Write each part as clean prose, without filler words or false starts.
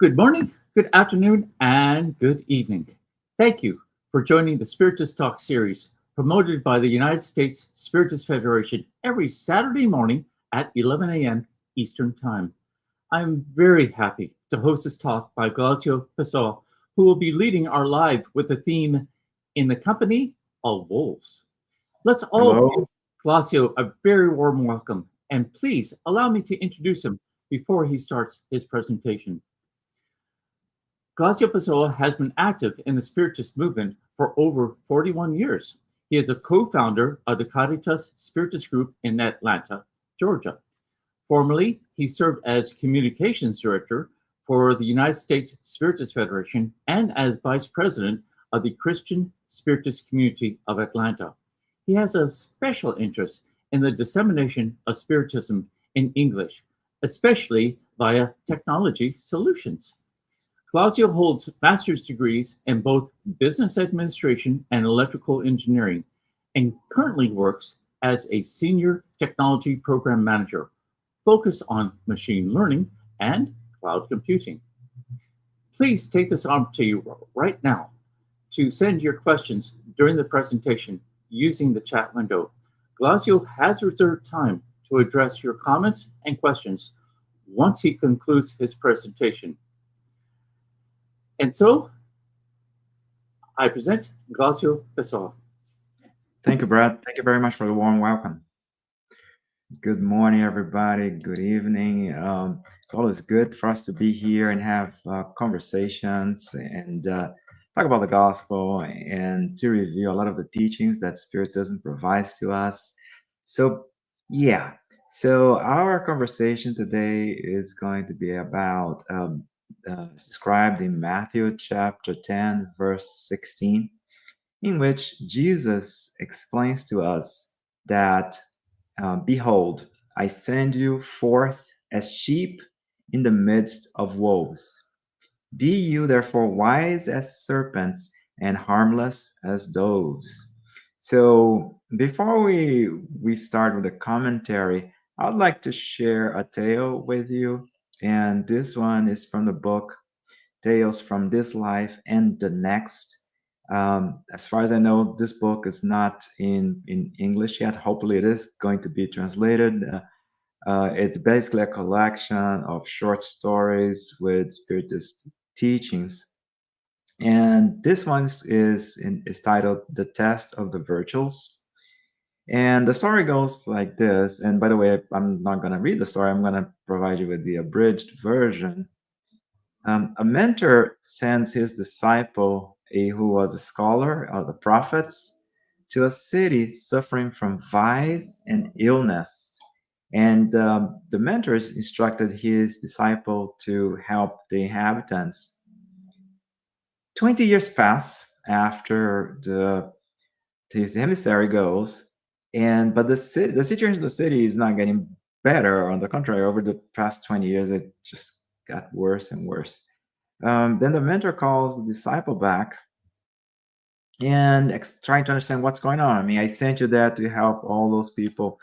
Good morning, good afternoon, and good evening. Thank you for joining the Spiritist Talk series promoted by the United States Spiritist Federation every Saturday morning at 11 a.m. Eastern Time. I'm very happy to host this talk by Glaucio Pessoa, who will be leading our live with the theme In the Company of Wolves. Let's all give Hello. Glaucio a very warm welcome, and please allow me to introduce him before he starts his presentation. Glaucio Pessoa has been active in the Spiritist movement for over 41 years. He is a co-founder of the Caritas Spiritist Group in Atlanta, Georgia. Formerly, he served as communications director for the United States Spiritist Federation and as vice president of the Christian Spiritist community of Atlanta. He has a special interest in the dissemination of Spiritism in English, especially via technology solutions. Glaucio holds master's degrees in both business administration and electrical engineering, and currently works as a senior technology program manager, focused on machine learning and cloud computing. Please take this opportunity right now to send your questions during the presentation using the chat window. Glaucio has reserved time to address your comments and questions once he concludes his presentation. And so I present Glaucio Pessoa. Thank you, Brad. Thank you very much for the warm welcome. Good morning, everybody. Good evening. It's always good for us to be here and have conversations and talk about the gospel and to review a lot of the teachings that Spiritism provides to us. So, yeah. So, our conversation today is going to be about described in Matthew chapter 10, verse 16, in which Jesus explains to us that, behold, I send you forth as sheep in the midst of wolves. Be you therefore wise as serpents and harmless as doves. So before we start with the commentary, I'd like to share a tale with you, and this one is from the book Tales from This Life and the Next. As far as I know, this book is not in English yet. Hopefully, it is going to be translated. It's basically a collection of short stories with Spiritist teachings. And this one is titled The Test of the Virtues. And the story goes like this. And by the way, I'm not going to read the story, I'm going to provide you with the abridged version. A mentor sends his disciple, who was a scholar of the prophets, to a city suffering from vice and illness. And the mentors instructed his disciple to help the inhabitants. 20 years pass after his emissary goes, but the situation in the city is not getting better. On the contrary, over the past 20 years, it just got worse and worse. Then the mentor calls the disciple back and trying to understand what's going on. I mean, I sent you there to help all those people,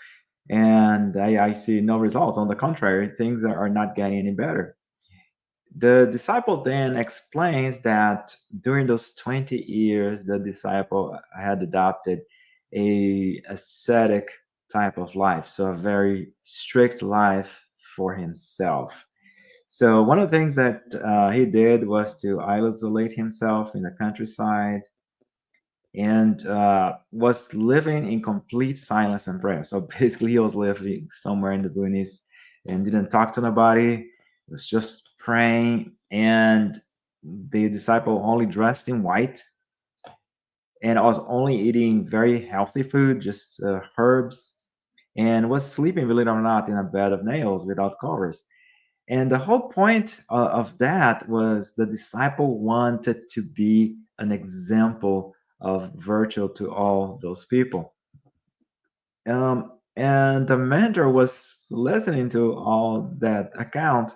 and I see no results. On the contrary, things are not getting any better. The disciple then explains that during those 20 years, the disciple had adopted a ascetic type of life, so a very strict life for himself. So one of the things that he did was to isolate himself in the countryside and was living in complete silence and prayer. So basically, he was living somewhere in the boonies and didn't talk to nobody. He was just praying, and the disciple only dressed in white and was only eating very healthy food, just herbs, and was sleeping, believe it or not, in a bed of nails without covers. And the whole point of that was the disciple wanted to be an example of virtue to all those people. And the mentor was listening to all that account,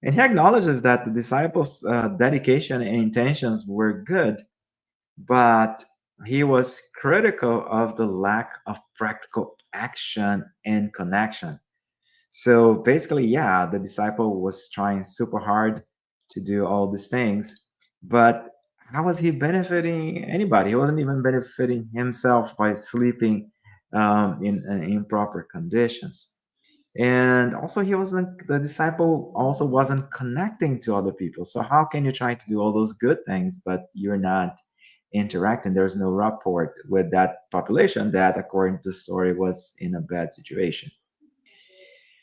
and he acknowledges that the disciples' dedication and intentions were good, but he was critical of the lack of practical action and connection. So basically, yeah, the disciple was trying super hard to do all these things. But how was he benefiting anybody? He wasn't even benefiting himself by sleeping in improper conditions. And also, the disciple also wasn't connecting to other people. So, how can you try to do all those good things, but you're not interacting? There's no rapport with that population that, according to the story, was in a bad situation.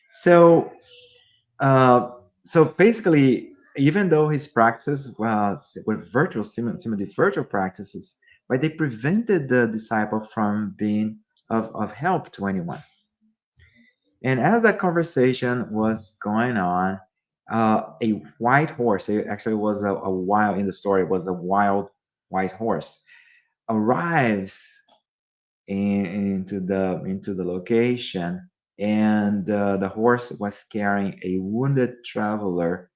So, uh, so basically, even though his practice was with similar virtual practices, but they prevented the disciple from being of help to anyone. And as that conversation was going on, a white horse, it actually was a wild, in the story, it was a wild white horse, arrives into the location, and the horse was carrying a wounded traveler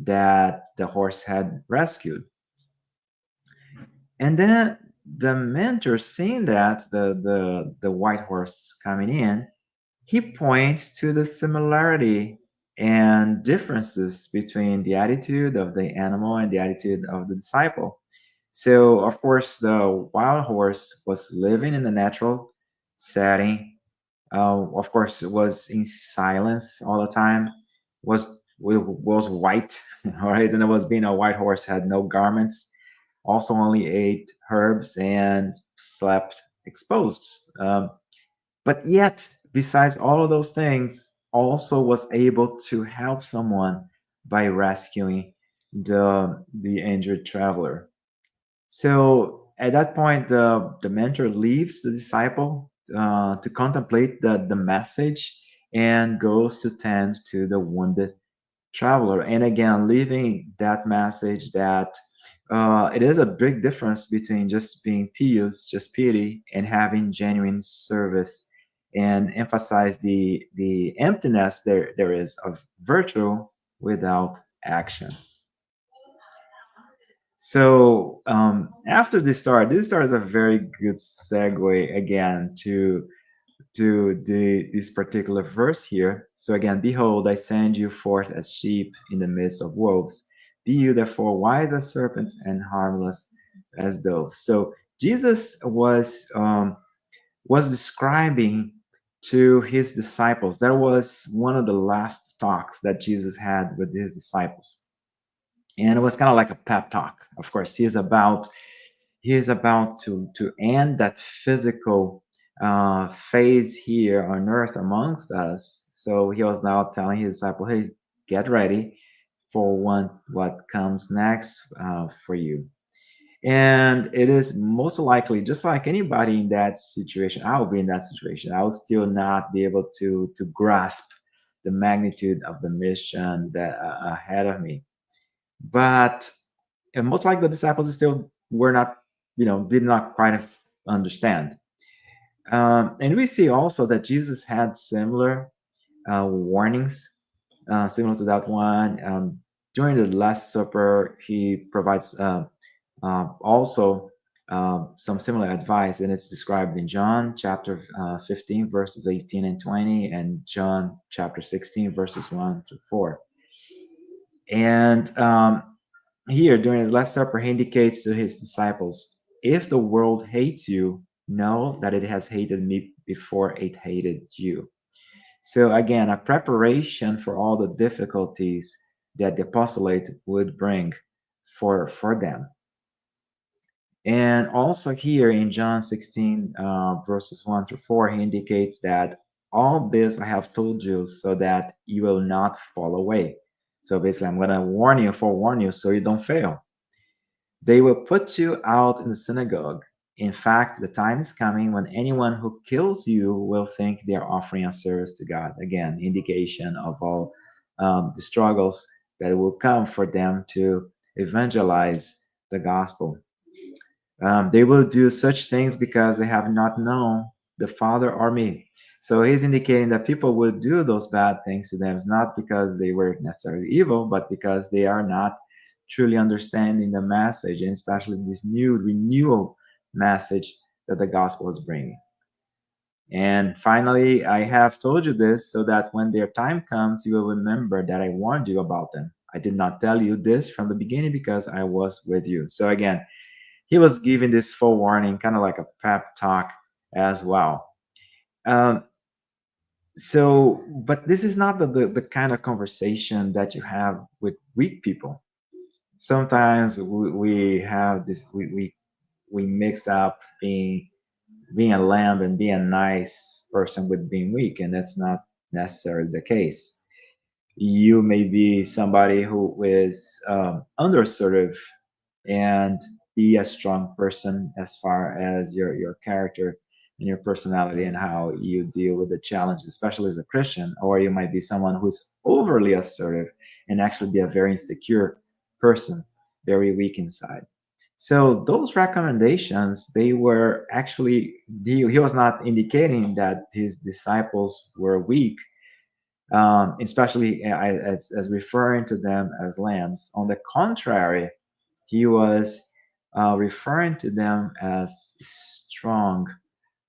that the horse had rescued. And then the mentor, seeing that the white horse coming in, he points to the similarity and differences between the attitude of the animal and the attitude of the disciple. So, of course, the wild horse was living in a natural setting. Of course, it was in silence all the time. Was white, all right, and it was being a white horse, had no garments. Also, only ate herbs and slept exposed. But yet, besides all of those things, also was able to help someone by rescuing the injured traveler. So at that point, the mentor leaves the disciple to contemplate the message and goes to tend to the wounded traveler. And again, leaving that message that it is a big difference between just being pious, just pity, and having genuine service, and emphasize the emptiness there is of virtue without action. So after this start is a very good segue again to this particular verse here. So again, behold, I send you forth as sheep in the midst of wolves. Be you therefore wise as serpents and harmless as doves. So Jesus was describing to his disciples. That was one of the last talks that Jesus had with his disciples, and it was kind of like a pep talk. Of course, he is about to end that physical phase here on earth amongst us. So he was now telling his disciple, hey, get ready for what comes next for you. And it is most likely, just like anybody in that situation, I'll be in that situation. I will still not be able to grasp the magnitude of the mission that ahead of me. But and most likely the disciples still were not, did not quite understand. And we see also that Jesus had similar warnings, similar to that one. During the Last Supper, he provides also some similar advice, and it's described in John chapter 15, verses 18 and 20, and John chapter 16, verses 1 to 4. And here, during the Last Supper, he indicates to his disciples, if the world hates you, know that it has hated me before it hated you. So, again, a preparation for all the difficulties that the apostolate would bring for them. And also, here in John 16, verses 1 through 4, he indicates that all this I have told you so that you will not fall away. So, basically, I'm going to forewarn you so you don't fail. They will put you out in the synagogue. In fact, the time is coming when anyone who kills you will think they are offering a service to God. Again, indication of all the struggles that will come for them to evangelize the gospel. They will do such things because they have not known the Father or me. So he's indicating that people will do those bad things to them, not because they were necessarily evil, but because they are not truly understanding the message, and especially this new renewal message that the gospel is bringing. And finally, I have told you this so that when their time comes, you will remember that I warned you about them. I did not tell you this from the beginning because I was with you. So again, he was giving this forewarning, kind of like a pep talk as well. Um, but this is not the kind of conversation that you have with weak people. Sometimes we have this, we mix up being a lamb and being a nice person with being weak, and that's not necessarily the case. You may be somebody who is underserved and be a strong person as far as your character and your personality and how you deal with the challenge, especially as a Christian. Or you might be someone who's overly assertive and actually be a very insecure person, very weak inside. So those recommendations, they were actually, he was not indicating that his disciples were weak, especially as referring to them as lambs. On the contrary, he was referring to them as strong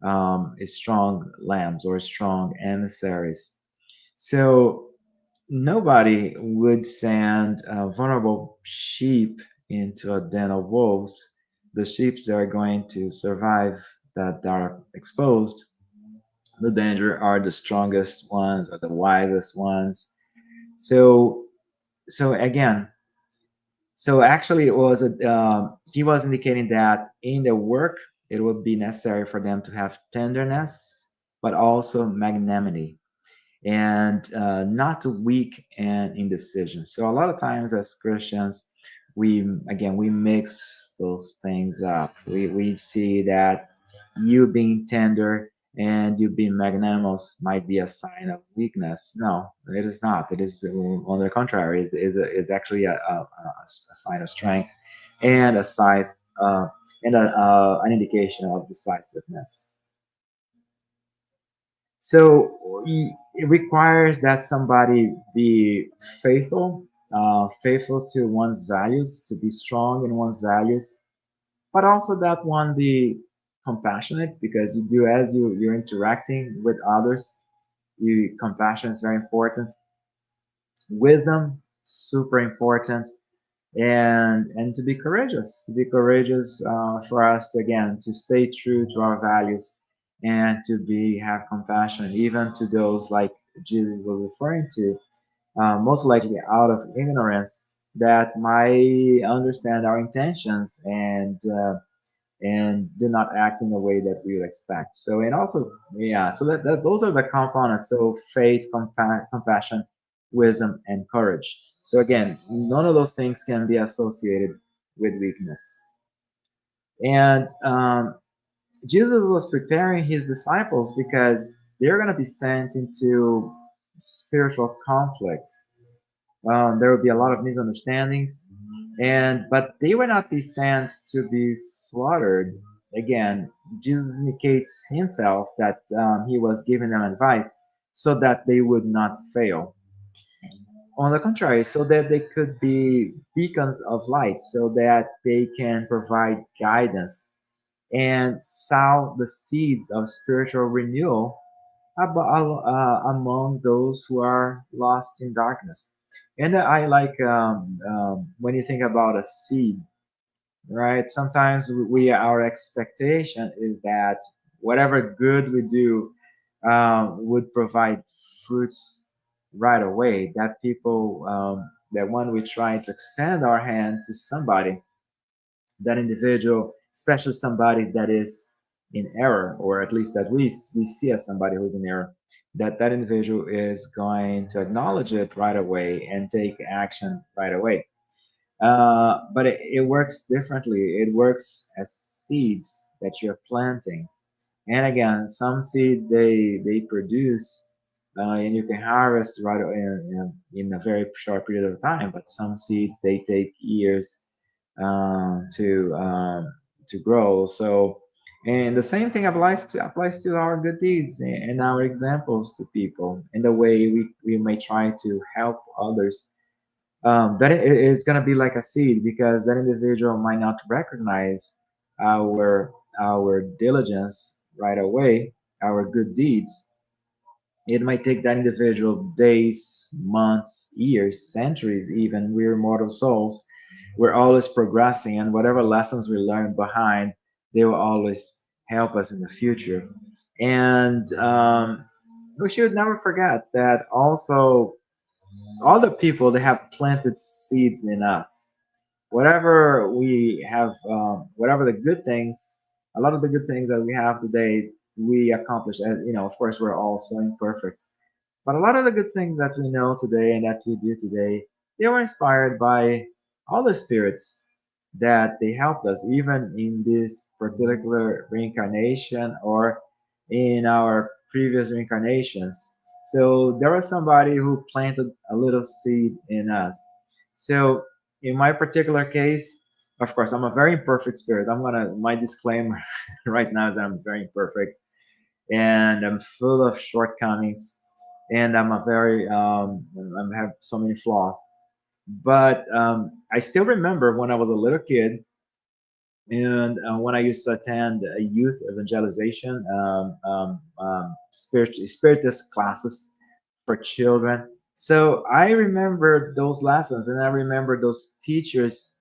lambs or strong emissaries. So nobody would send vulnerable sheep into a den of wolves. The sheep that are going to survive, that are exposed the danger, are the strongest ones, are the wisest ones. So so again, so actually, it was he was indicating that in the work, it would be necessary for them to have tenderness, but also magnanimity, and not to weak and indecision. So a lot of times as Christians, we mix those things up. We see that you being tender and you being magnanimous might be a sign of weakness. No, it is not. It is, on the contrary, is actually a sign of strength and a size and an indication of decisiveness. So it requires that somebody be faithful, faithful to one's values, to be strong in one's values, but also that one be compassionate, because you do, as you're interacting with others, you compassion is very important. Wisdom, super important, and to be courageous for us to, again, to stay true to our values and to be have compassion even to those like Jesus was referring to, most likely out of ignorance, that might understand our intentions and do not act in the way that we would expect. So, and also, yeah, so that those are the components. So faith, compassion, wisdom, and courage. So again, none of those things can be associated with weakness. And Jesus was preparing his disciples because they're going to be sent into spiritual conflict. There would be a lot of misunderstandings, and but they would not be sent to be slaughtered. Again, Jesus indicates himself that he was giving them advice so that they would not fail. On the contrary, so that they could be beacons of light, so that they can provide guidance and sow the seeds of spiritual renewal among those who are lost in darkness. And I like, when you think about a seed, right? Sometimes our expectation is that whatever good we do would provide fruits right away. That people, that when we try to extend our hand to somebody, that individual, especially somebody that is in error, or at least that we see as somebody who's in error, that individual is going to acknowledge it right away and take action right away. But it works differently. It works as seeds that you're planting. And again, some seeds they produce, and you can harvest right in a very short period of time. But some seeds they take years to grow. So, and the same thing applies to our good deeds and our examples to people, and the way we may try to help others. That it is going to be like a seed, because that individual might not recognize our diligence right away, our good deeds, It might take that individual days, months, years, centuries even. We're mortal souls. We're always progressing, and whatever lessons we learn behind, they will always help us in the future. And we should never forget that also all the people that have planted seeds in us. Whatever we have, whatever the good things, a lot of the good things that we have today, we accomplished. As you know, of course, we're all so imperfect, but a lot of the good things that we know today and that we do today, they were inspired by all the spirits that they helped us, even in this particular reincarnation or in our previous reincarnations. So there was somebody who planted a little seed in us. So in my particular case, of course, I'm a very imperfect spirit. My disclaimer right now is that I'm very imperfect and I'm full of shortcomings, and I have so many flaws. But I still remember when I was a little kid, and when I used to attend a youth evangelization, spiritist classes for children. So I remember those lessons, and I remember those teachers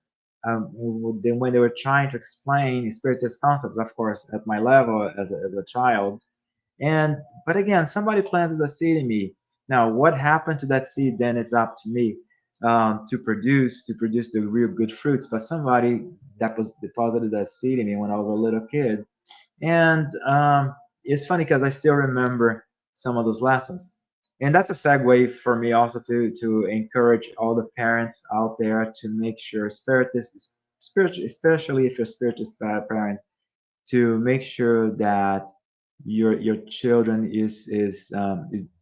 when they were trying to explain spiritist concepts, of course, at my level as a child. And but again, somebody planted a seed in me. Now, what happened to that seed? Then it's up to me to produce the real good fruits. But somebody that was deposited that seed in me when I was a little kid, and it's funny because I still remember some of those lessons. And that's a segue for me also to encourage all the parents out there to make sure spiritual, especially if you're a spiritual parent, to make sure that your children is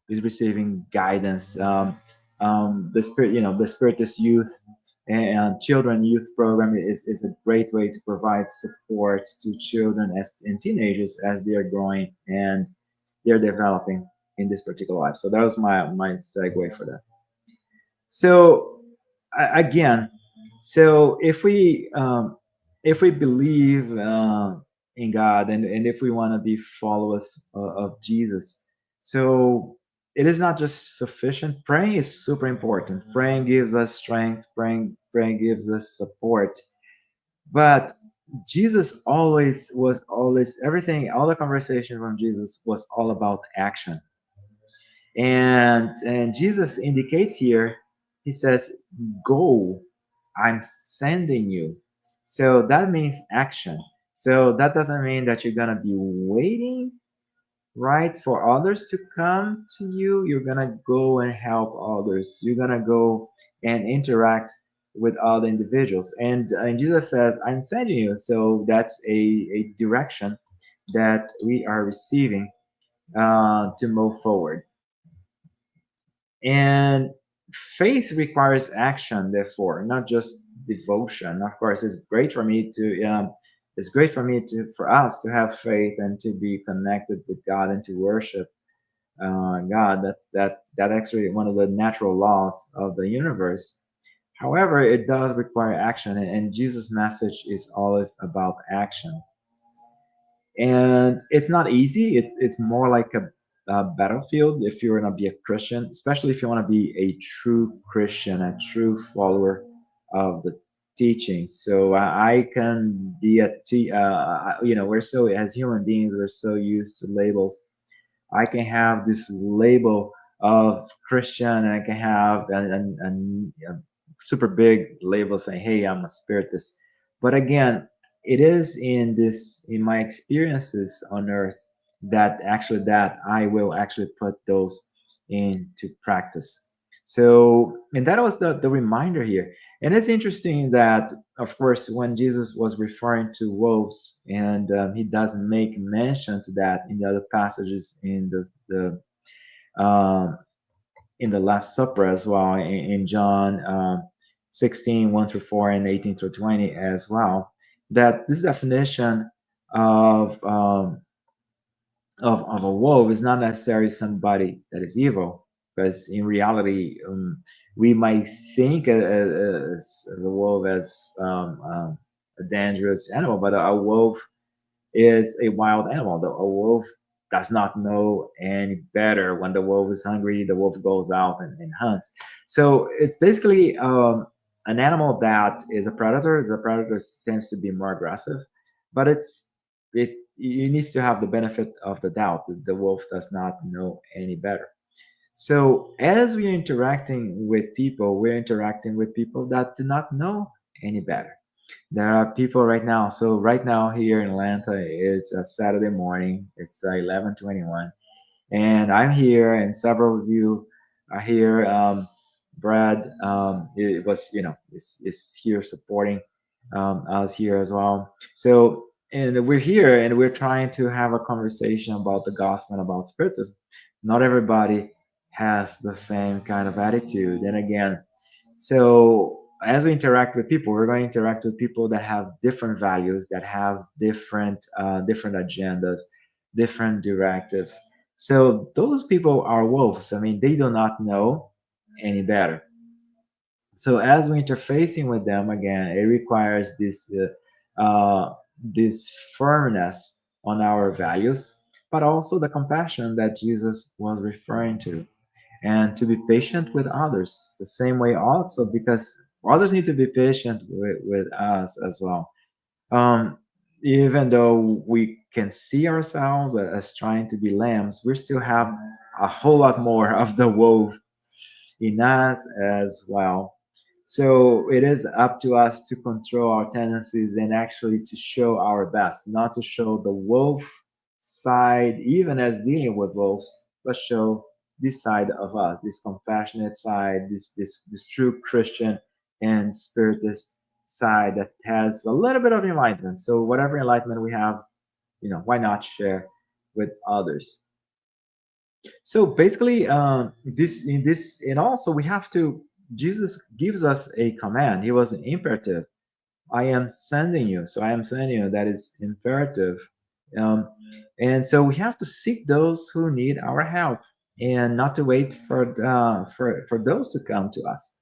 receiving guidance. The spirit, the Spiritist Youth and Children Youth Program is a great way to provide support to children and teenagers as they are growing and they're developing in this particular life. So that was my segue for that. So again, so if we believe in God, and if we want to be followers of Jesus, so it is not just sufficient. Praying is super important. Praying gives us strength. Praying gives us support. But Jesus always everything. All the conversation from Jesus was all about action. And Jesus indicates here, he says, "Go, I'm sending you." So that means action. So that doesn't mean that you're gonna be waiting, right, for others to come to you. You're gonna go and help others. You're gonna go and interact with other individuals. And Jesus says, "I'm sending you." So that's a direction that we are receiving to move forward. And faith requires action, therefore, not just devotion. Of course, it's great for me to for us to have faith and to be connected with God and to worship God. That actually one of the natural laws of the universe. However, it does require action, and Jesus' message is always about action. And it's not easy. It's more like a battlefield if you want to be a Christian, especially if you want to be a true Christian, a true follower of the teachings. So I can be we're so, as human beings, we're so used to labels. I can have this label of Christian, and I can have a super big label saying, "Hey, I'm a spiritist." But again, it is in my experiences on Earth that I will actually put those into practice. So, and that was the reminder here. And it's interesting that, of course, when Jesus was referring to wolves, and he doesn't make mention to that in the other passages um, in the Last Supper as well, in John 16, 1 through 4, and 18 through 20 as well, that this definition of of a wolf is not necessarily somebody that is evil, because in reality, we might think as a wolf as a dangerous animal, but a wolf is a wild animal. A wolf does not know any better. When the wolf is hungry, the wolf goes out and hunts. So it's basically an animal that is a predator. The predator tends to be more aggressive, but it you needs to have the benefit of the doubt. The wolf does not know any better. So as we are interacting with people, we're interacting with people that do not know any better. There are people right now. So right now here in Atlanta, it's a Saturday morning. It's 11:21, and I'm here, and several of you are here. Brad, it was is here supporting us here as well. So and we're here, and we're trying to have a conversation about the gospel and about spiritism. Not everybody has the same kind of attitude, and again, so as we interact with people, we're going to interact with people that have different values, that have different agendas, different directives. So those people are wolves. I mean, they do not know any better. So as we're interfacing with them again, it requires this firmness on our values, but also the compassion that Jesus was referring to, and to be patient with others the same way also, because others need to be patient with us as well. um, Even though we can see ourselves as trying to be lambs, we still have a whole lot more of the wolf in us as well. So it is up to us to control our tendencies and actually to show our best, not to show the wolf side, even as dealing with wolves, but show this side of us, this compassionate side, this true Christian and Spiritist side that has a little bit of enlightenment. So whatever enlightenment we have, why not share with others? So basically, this in this, and also we have to. Jesus gives us a command. He was an imperative. I am sending you. So I am sending you. That is imperative. Um, and so we have to seek those who need our help, and not to wait for those to come to us.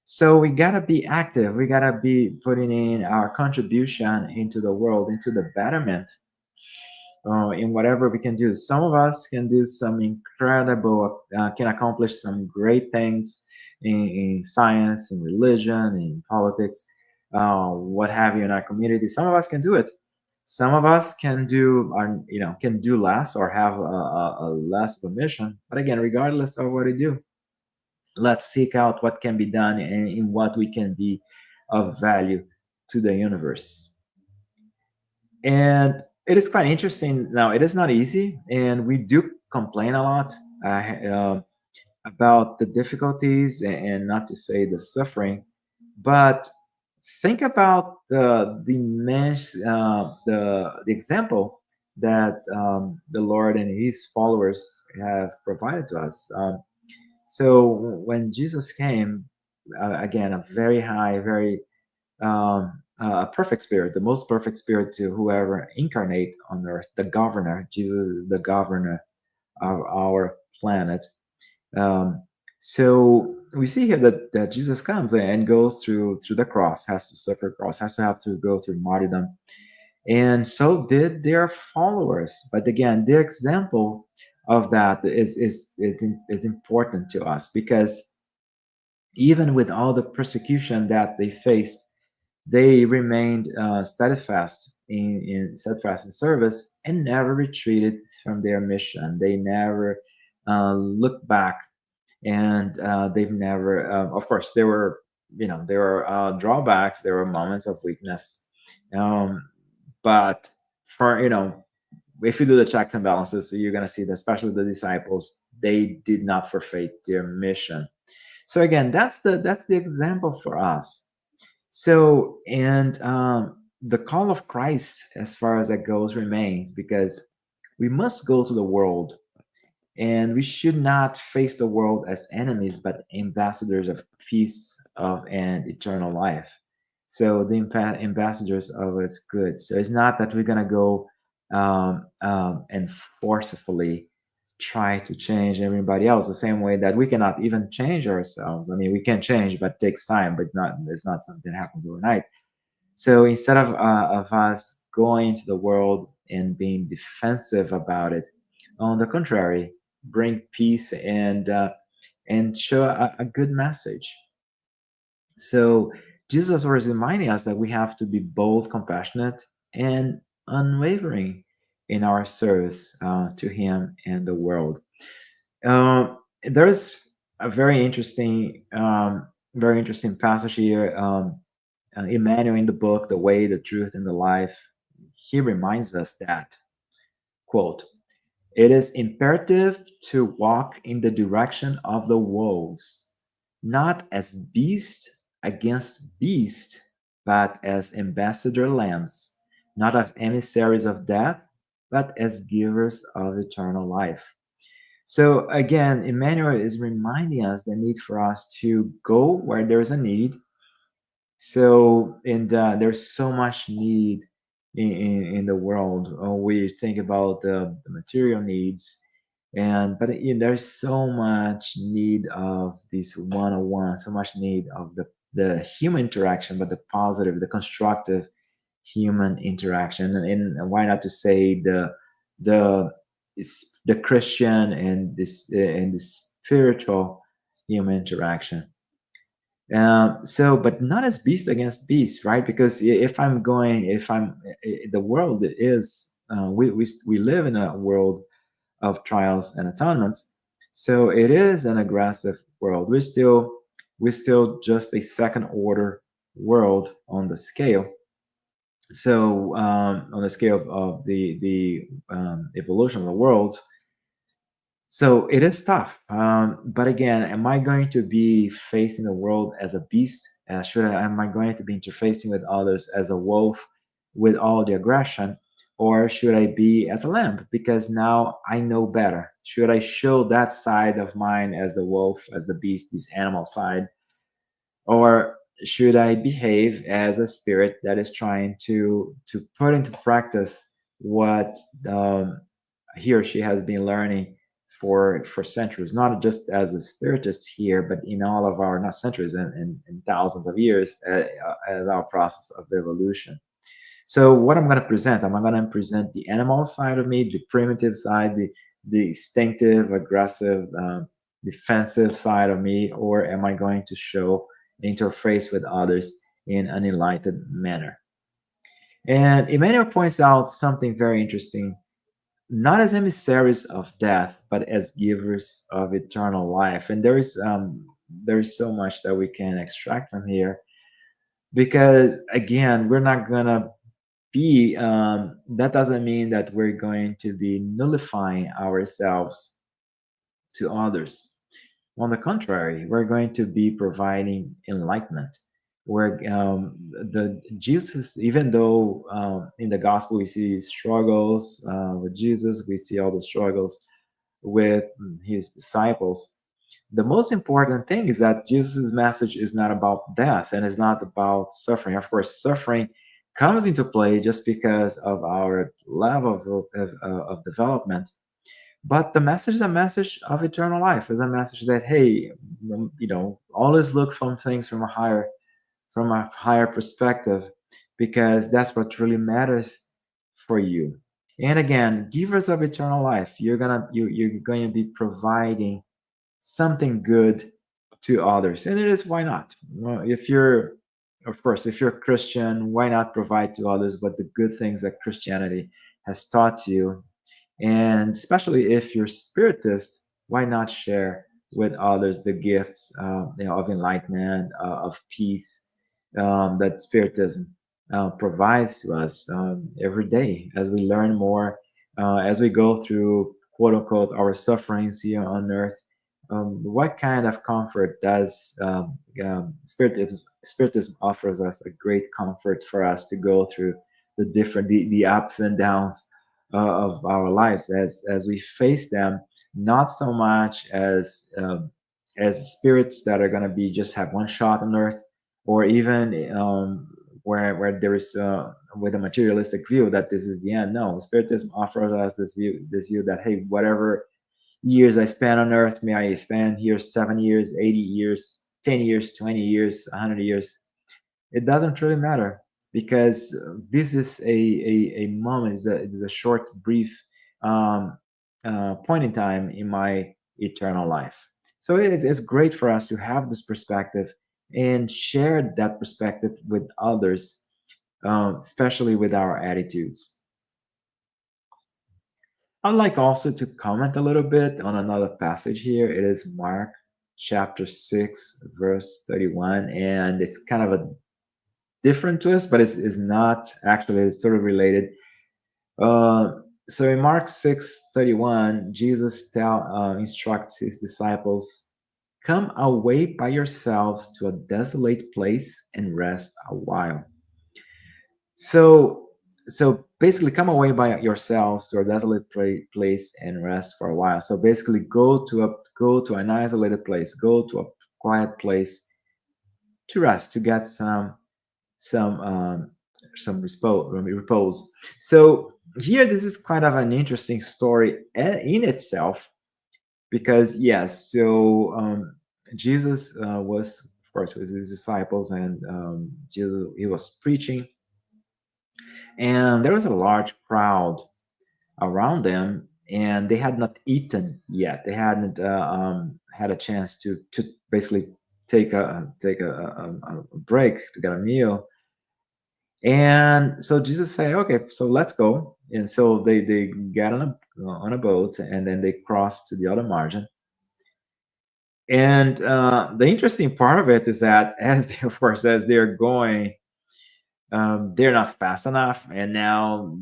So we gotta be active. We gotta be putting in our contribution into the world, into the betterment in whatever we can do. Some of us can do some incredible, can accomplish some great things in science, in religion, in politics, what have you in our community. Some of us can do it. Some of us can can do less or have a less of a mission. But again, regardless of what we do, let's seek out what can be done and in what we can be of value to the universe. And it is quite interesting. Now, it is not easy, and we do complain a lot about the difficulties, and not to say the suffering, but think about the example that the Lord and His followers have provided to us. So when Jesus came, again, a very high, very a perfect spirit, the most perfect spirit to whoever incarnate on earth, the governor. Jesus is the governor of our planet. Um, so we see here that Jesus comes and goes through the cross, has to suffer cross, has to have to go through martyrdom, and so did their followers. But again, their example of that is important to us, because even with all the persecution that they faced, they remained steadfast in service, and never retreated from their mission. They never looked back, and they've never. Of course, there were drawbacks. There were moments of weakness, um, but for if you do the checks and balances, you're gonna see that, especially the disciples, they did not forfeit their mission. So again, that's the example for us. So, and the call of Christ, as far as that goes, remains, because we must go to the world, and we should not face the world as enemies, but ambassadors of peace of and eternal life. So the ambassadors of its good. So it's not that we're gonna go and forcefully try to change everybody else the same way that we cannot even change ourselves. I mean, we can change, but it takes time. But it's not something that happens overnight. So instead of us going to the world and being defensive about it, On the contrary, bring peace and show a good message. So Jesus was reminding us that we have to be both compassionate and unwavering in our service to Him and the world. There's a very interesting passage here. Emmanuel in the book, "The Way, the Truth, and the Life," he reminds us that, quote, "It is imperative to walk in the direction of the wolves, not as beast against beast, but as ambassador lambs, not as emissaries of death, but as givers of eternal life." So again, Emmanuel is reminding us the need for us to go where there's a need. So, and there's so much need in the world. We think about the material needs, and but there's so much need of this one-on-one, so much need of the human interaction, but the positive, the constructive human interaction, and why not to say the the Christian and the spiritual human interaction. So, but not as beast against beast, right? Because if I'm, the world is, we live in a world of trials and atonements. So it is an aggressive world. We're still just a second order world on the scale. So on the scale of the evolution of the world, so it is tough. But again, am I going to be facing the world as a beast? Am I going to be interfacing with others as a wolf with all the aggression? Or should I be as a lamb? Because now I know better. Should I show that side of mine as the wolf, as the beast, this animal side? Or should I behave as a spirit that is trying to put into practice what he or she has been learning for centuries, not just as a spiritist here, but in all of our, not centuries, and thousands of years, as our process of evolution. So what I'm going to present, I'm going to present the animal side of me, the primitive side, the instinctive, aggressive, defensive side of me, or am I going to show interface with others in an enlightened manner? And Emmanuel points out something very interesting: not as emissaries of death, but as givers of eternal life. And there is so much that we can extract from here, because again, we're not gonna be. That doesn't mean that we're going to be nullifying ourselves to others. On the contrary, we're going to be providing enlightenment. Where the Jesus, even though in the gospel we see struggles with Jesus, we see all the struggles with his disciples. The most important thing is that Jesus' message is not about death and is not about suffering. Of course, suffering comes into play just because of our level of development, but the message is a message of eternal life. Is a message that, hey, always look from things from a higher perspective, because that's what really matters for you. And again, givers of eternal life, you're going to be providing something good to others. And it is, why not? Well, if you're, of course, if you're a Christian, why not provide to others what the good things that Christianity has taught you? And especially if you're spiritist, why not share with others the gifts of enlightenment, of peace, that spiritism provides to us every day as we learn more, as we go through, quote unquote, our sufferings here on earth. What kind of comfort does spiritism offers us? A great comfort for us to go through the ups and downs of our lives, as we face them, not so much as spirits that are going to be just have one shot on earth, or even where there is with a materialistic view that this is the end. No, spiritism offers us this view that, hey, whatever years I spend on earth, may I spend here 7 years, 80 years, 10 years, 20 years, 100 years, it doesn't really matter, because this is a moment, it's a short, brief um, point in time in my eternal life. So it's great for us to have this perspective and share that perspective with others, especially with our attitudes. I'd like also to comment a little bit on another passage here. It is Mark chapter 6, verse 31, and it's kind of a different twist, but it's not actually, it's sort of related. Uh, so in Mark 6:31, Jesus instructs his disciples, "Come away by yourselves to a desolate place and rest a while." So, so basically, come away by yourselves to a desolate place and rest for a while. So basically, go to an isolated place, go to a quiet place to rest, to get some repose. So here, this is kind of an interesting story in itself, because yes, so Jesus was, of course, with his disciples, and Jesus, he was preaching, and there was a large crowd around them, and they had not eaten yet. They hadn't had a chance to basically take a break to get a meal. And so Jesus said, "Okay, so let's go." And so they get on a boat, and then they cross to the other margin. And the interesting part of it is that, as they, of course, as they're going, they're not fast enough, and now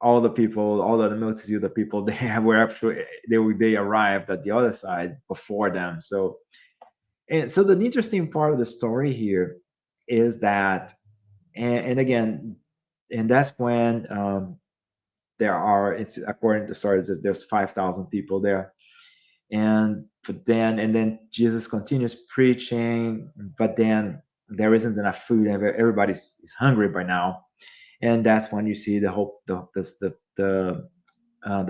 all the people, all the multitude of people, they were actually they arrived at the other side before them. So, and so the interesting part of the story here is that, and again, and that's when there are, it's according to the story, there's 5,000 people there. And then Jesus continues preaching, but then there isn't enough food, and everybody's is hungry by now. And that's when you see the whole the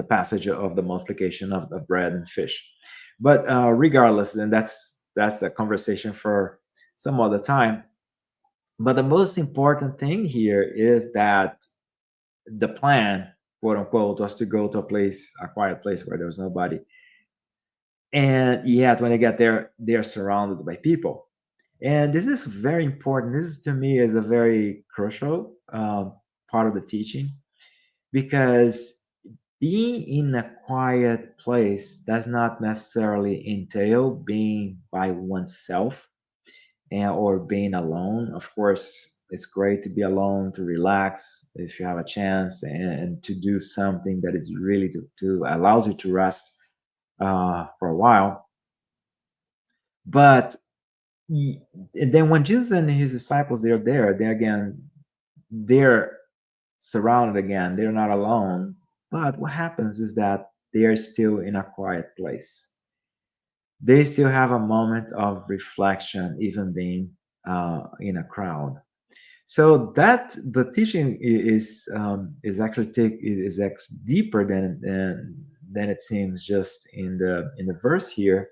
passage of the multiplication of bread and fish. But regardless, and that's a conversation for some other time. But the most important thing here is that the plan, quote unquote, was to go to a quiet place where there was nobody. And yet, when they get there, they are surrounded by people. And this is very important. This, to me, is a very crucial part of the teaching, because being in a quiet place does not necessarily entail being by oneself, or being alone. Of course, it's great to be alone, to relax if you have a chance, and to do something that is really to allows you to rest for a while. But and then when Jesus and his disciples, they're there, they again, they're surrounded again, they're not alone. But what happens is that they are still in a quiet place. They still have a moment of reflection, even being in a crowd. So that the teaching is actually deeper than it seems just in the verse here,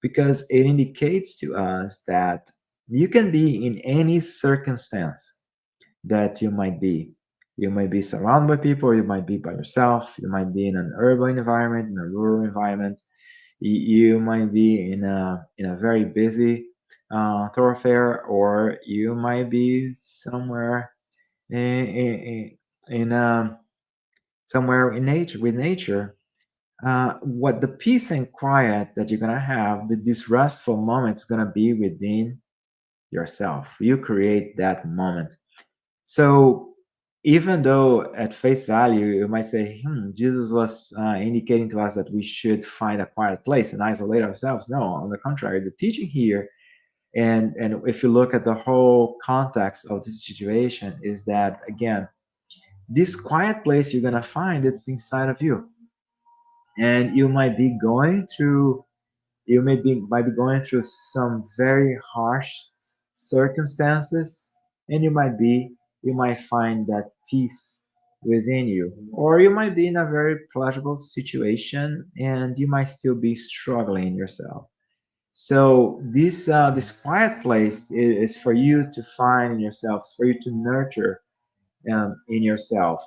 because it indicates to us that you can be in any circumstance that you might be. You might be surrounded by people, you might be by yourself, you might be in an urban environment, in a rural environment, you might be in a very busy thoroughfare, or you might be somewhere in somewhere in nature with nature. What the peace and quiet that you're gonna have, this restful moment, is gonna be within yourself. You create that moment. So even though at face value you might say, Jesus was indicating to us that we should find a quiet place and isolate ourselves. No, on the contrary, the teaching here, and if you look at the whole context of this situation, is that again, this quiet place you're gonna find, it's inside of you. And you might be going through, might be going through some very harsh circumstances, and you might find that peace within you. Or you might be in a very pleasurable situation, and you might still be struggling yourself. So this quiet place is for you to find in yourself, for you to nurture in yourself.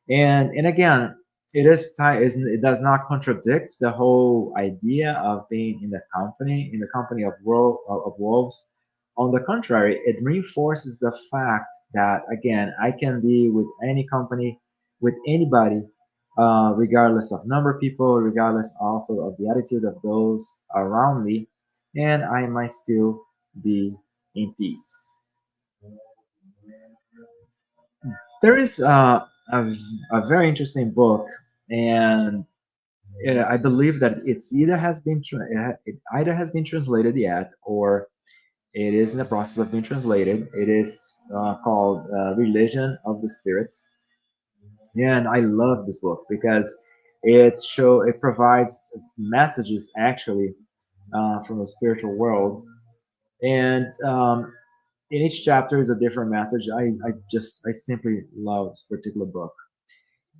And again, it does not contradict the whole idea of being in the company of wolves. On the contrary, it reinforces the fact that again I can be with any company, with anybody, regardless of number of people, regardless also of the attitude of those around me, and I might still be in peace. There is a very interesting book, and I believe that it either has been translated yet, or it is in the process of being translated. It is called Religion of the Spirits, and I love this book because it provides messages actually from the spiritual world, and in each chapter is a different message. I simply love this particular book.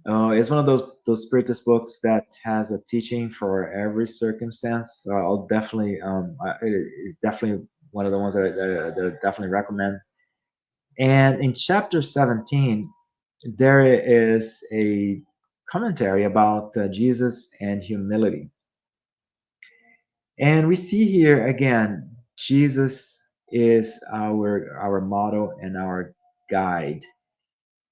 It's one of those spiritist books that has a teaching for every circumstance. So I'll definitely it's definitely one of the ones that I definitely recommend. And in chapter 17, there is a commentary about Jesus and humility, and we see here again Jesus is our model and our guide.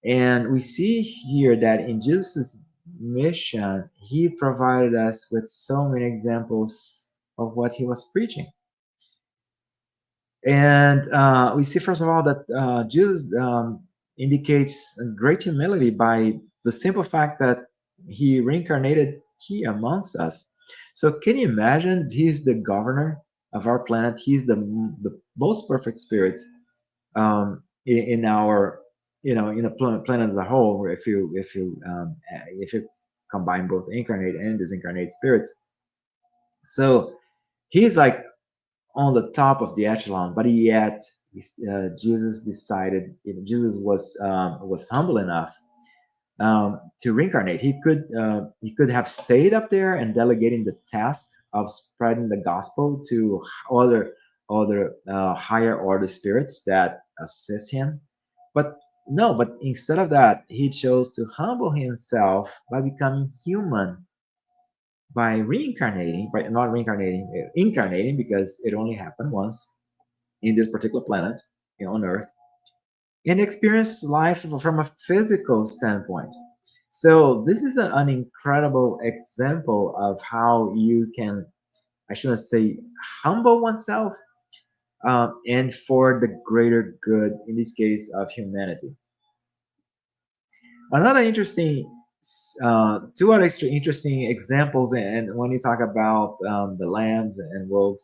And we see here that in Jesus' mission, he provided us with so many examples of what he was preaching. And we see, first of all, that Jesus indicates great humility by the simple fact that he reincarnated here amongst us. So, can you imagine? He's the governor of our planet, he's the most perfect spirit in our in a planet as a whole, where if you combine both incarnate and disincarnate spirits. So he's like on the top of the echelon, but yet Jesus decided, Jesus was humble enough to reincarnate. He could have stayed up there and delegating the task of spreading the gospel to other higher order spirits that assist him. But no, but instead of that, he chose to humble himself by becoming human, by reincarnating, by not reincarnating, incarnating, because it only happened once in this particular planet, on Earth, and experience life from a physical standpoint. So this is an incredible example of how you can, I shouldn't say humble oneself, and for the greater good, in this case of humanity. Another interesting, two other interesting examples, and when you talk about the lambs and wolves.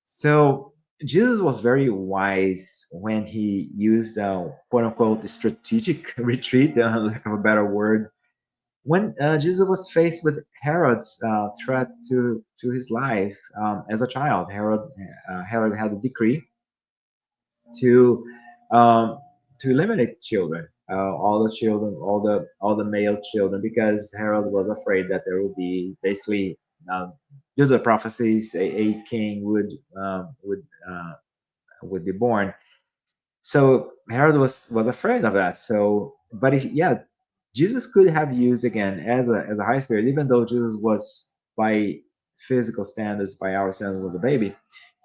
So Jesus was very wise when he used quote unquote strategic retreat, lack of a better word. When Jesus was faced with Herod's threat to his life as a child, Herod had a decree to um, to eliminate children, all the children, all the male children, because Herod was afraid that there would be basically due to the prophecies, a king uh, would be born. So Herod was afraid of that. So, but yeah, Jesus could have used again as a high spirit, even though Jesus was by physical standards, by our standards, was a baby.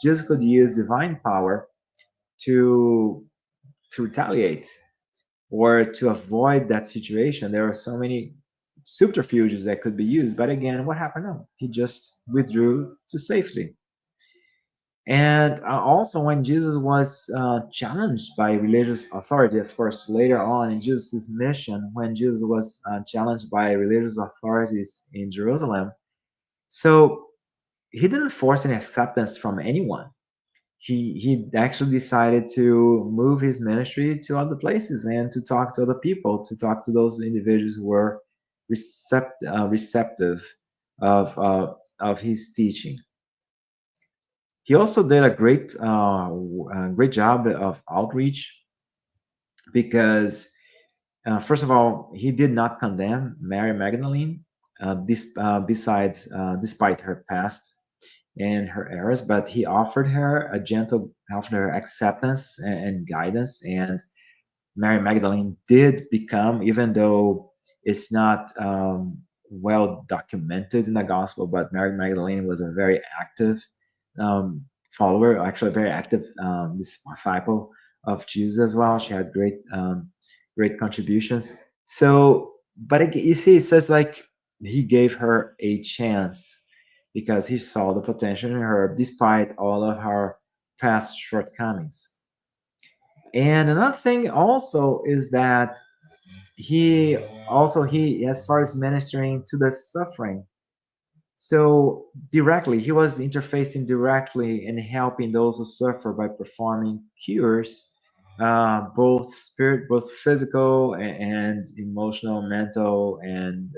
Jesus could use divine power to retaliate or to avoid that situation. There are so many subterfuges that could be used, but again, what happened? No, he just withdrew to safety. And also, when Jesus was challenged by religious authority, of course, later on in Jesus' mission, when Jesus was challenged by religious authorities in Jerusalem, so he didn't force any acceptance from anyone. He actually decided to move his ministry to other places and to talk to other people, to talk to those individuals who were receptive of his teaching. He also did a great job of outreach because, first of all, he did not condemn Mary Magdalene, despite her past and her errors, but he offered her acceptance and guidance. And Mary Magdalene did become, even though It's not well documented in the gospel, but Mary Magdalene was a very active follower, actually a very active disciple of Jesus as well. She had great contributions. So, but you see, it's just like he gave her a chance because he saw the potential in her, despite all of her past shortcomings. And another thing also is that he as far as ministering to the suffering, so directly he was interfacing directly and helping those who suffer by performing cures, both physical and emotional, mental, and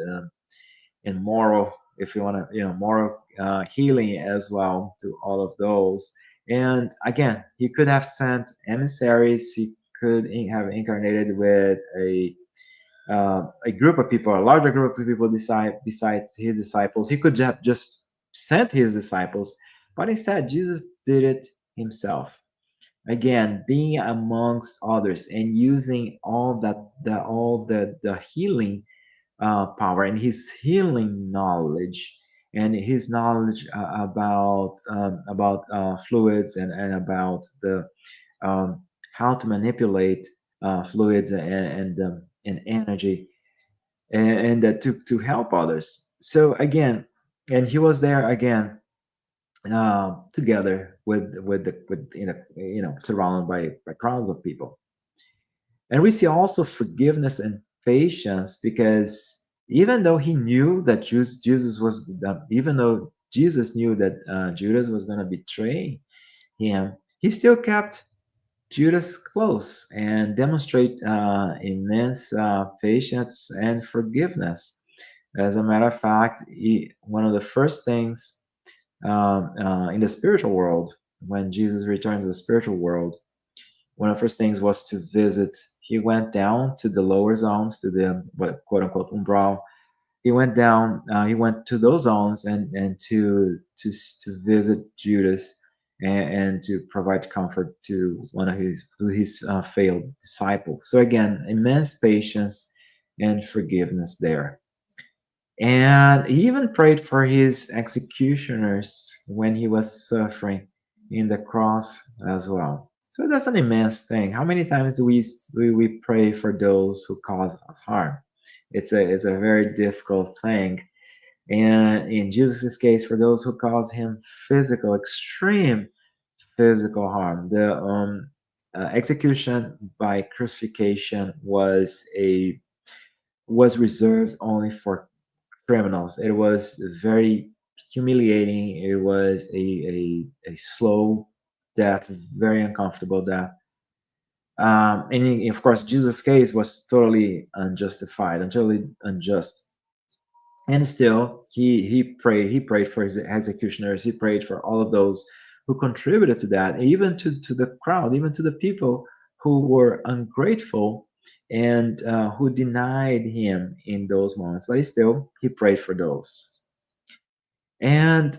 moral, if you want to, moral healing as well to all of those. And again, he could have sent emissaries. He could have incarnated with a group of people, a larger group of people besides his disciples. He could have just sent his disciples, but instead, Jesus did it himself. Again, being amongst others and using all the healing power and his healing knowledge and his knowledge about fluids and about the um, how to manipulate fluids and energy and to help others. So again, and he was there again together with surrounded by crowds of people. And we see also forgiveness and patience because even though he knew that Jesus was, even though Jesus knew that Judas was going to betray him, he still kept Judas close and demonstrate immense patience and forgiveness. As a matter of fact, one of the first things in the spiritual world, when Jesus returned to the spiritual world, one of the first things was to visit. He went down to the lower zones, to the what quote unquote umbral. He went down. He went to those zones and to visit Judas and to provide comfort to one of his failed disciples. So again, immense patience and forgiveness there. And he even prayed for his executioners when he was suffering in the cross as well. So that's an immense thing. How many times do we pray for those who cause us harm? It's a very difficult thing. And in Jesus' case, for those who cause him extreme physical harm, the execution by crucifixion was reserved only for criminals. It was very humiliating. It was a slow death, very uncomfortable death. And of course, Jesus' case was totally unjustified, totally unjust. And still, he prayed for his executioners. He prayed for all of those who contributed to that, even to the crowd, even to the people who were ungrateful and who denied him in those moments. But he prayed for those. And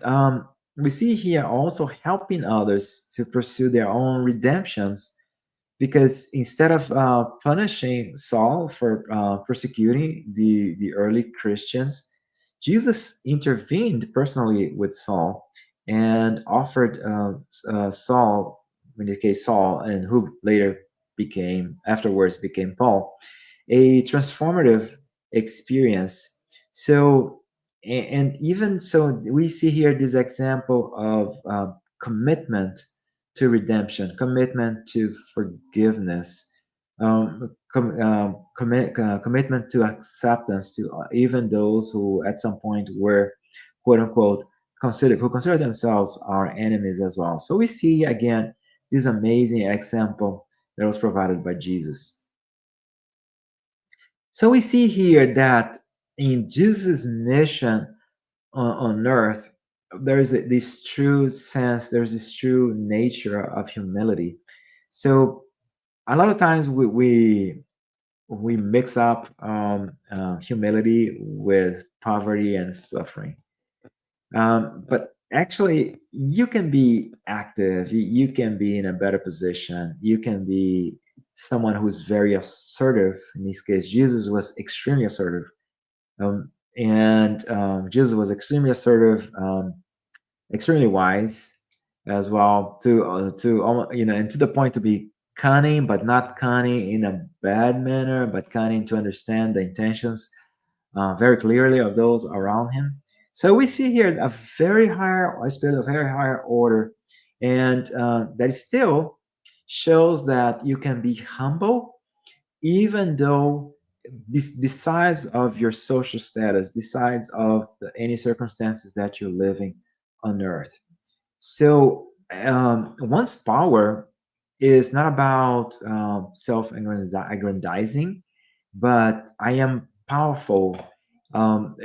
we see here also helping others to pursue their own redemptions because instead of punishing Saul for persecuting the early Christians, Jesus intervened personally with Saul and offered Saul, in this case Saul, and who afterwards became Paul, a transformative experience. So, and even so, we see here this example of commitment to redemption, commitment to forgiveness, commitment to acceptance to even those who at some point were quote unquote consider themselves our enemies as well. So we see again this amazing example that was provided by Jesus. So we see here that in Jesus' mission on earth, this true sense, there's this true nature of humility. So a lot of times we mix up humility with poverty and suffering. But actually, you can be active. You can be in a better position. You can be someone who's very assertive. In this case, Jesus was extremely assertive. And Jesus was extremely assertive, extremely wise as well, and to the point to be cunning, but not cunning in a bad manner, but cunning to understand the intentions very clearly of those around him. So we see here a spirit of very higher order, and that still shows that you can be humble, even though besides of your social status, besides of any circumstances that you're living on earth. So one's power is not about self-aggrandizing, but I am powerful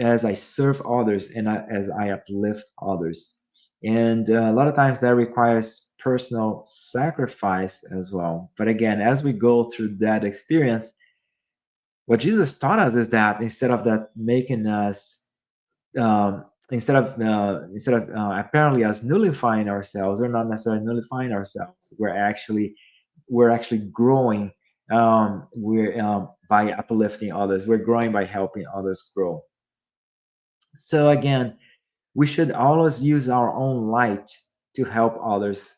as I serve others and as I uplift others. And a lot of times that requires personal sacrifice as well. But again, as we go through that experience, what Jesus taught us is that instead of that making us instead of apparently us nullifying ourselves, we're not necessarily nullifying ourselves. We're actually growing. We're by uplifting others. We're growing by helping others grow. So again, we should always use our own light to help others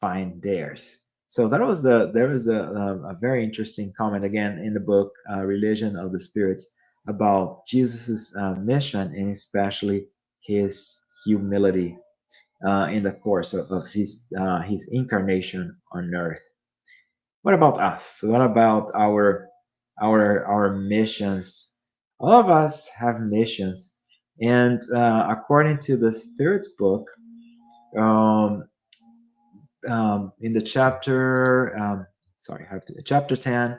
find theirs. So there was a very interesting comment again in the book Religion of the Spirits about Jesus's mission and especially his humility in the course of his incarnation on earth. What about us? What about our missions? All of us have missions, and according to the Spirit's book, um, in the sorry, I have to chapter 10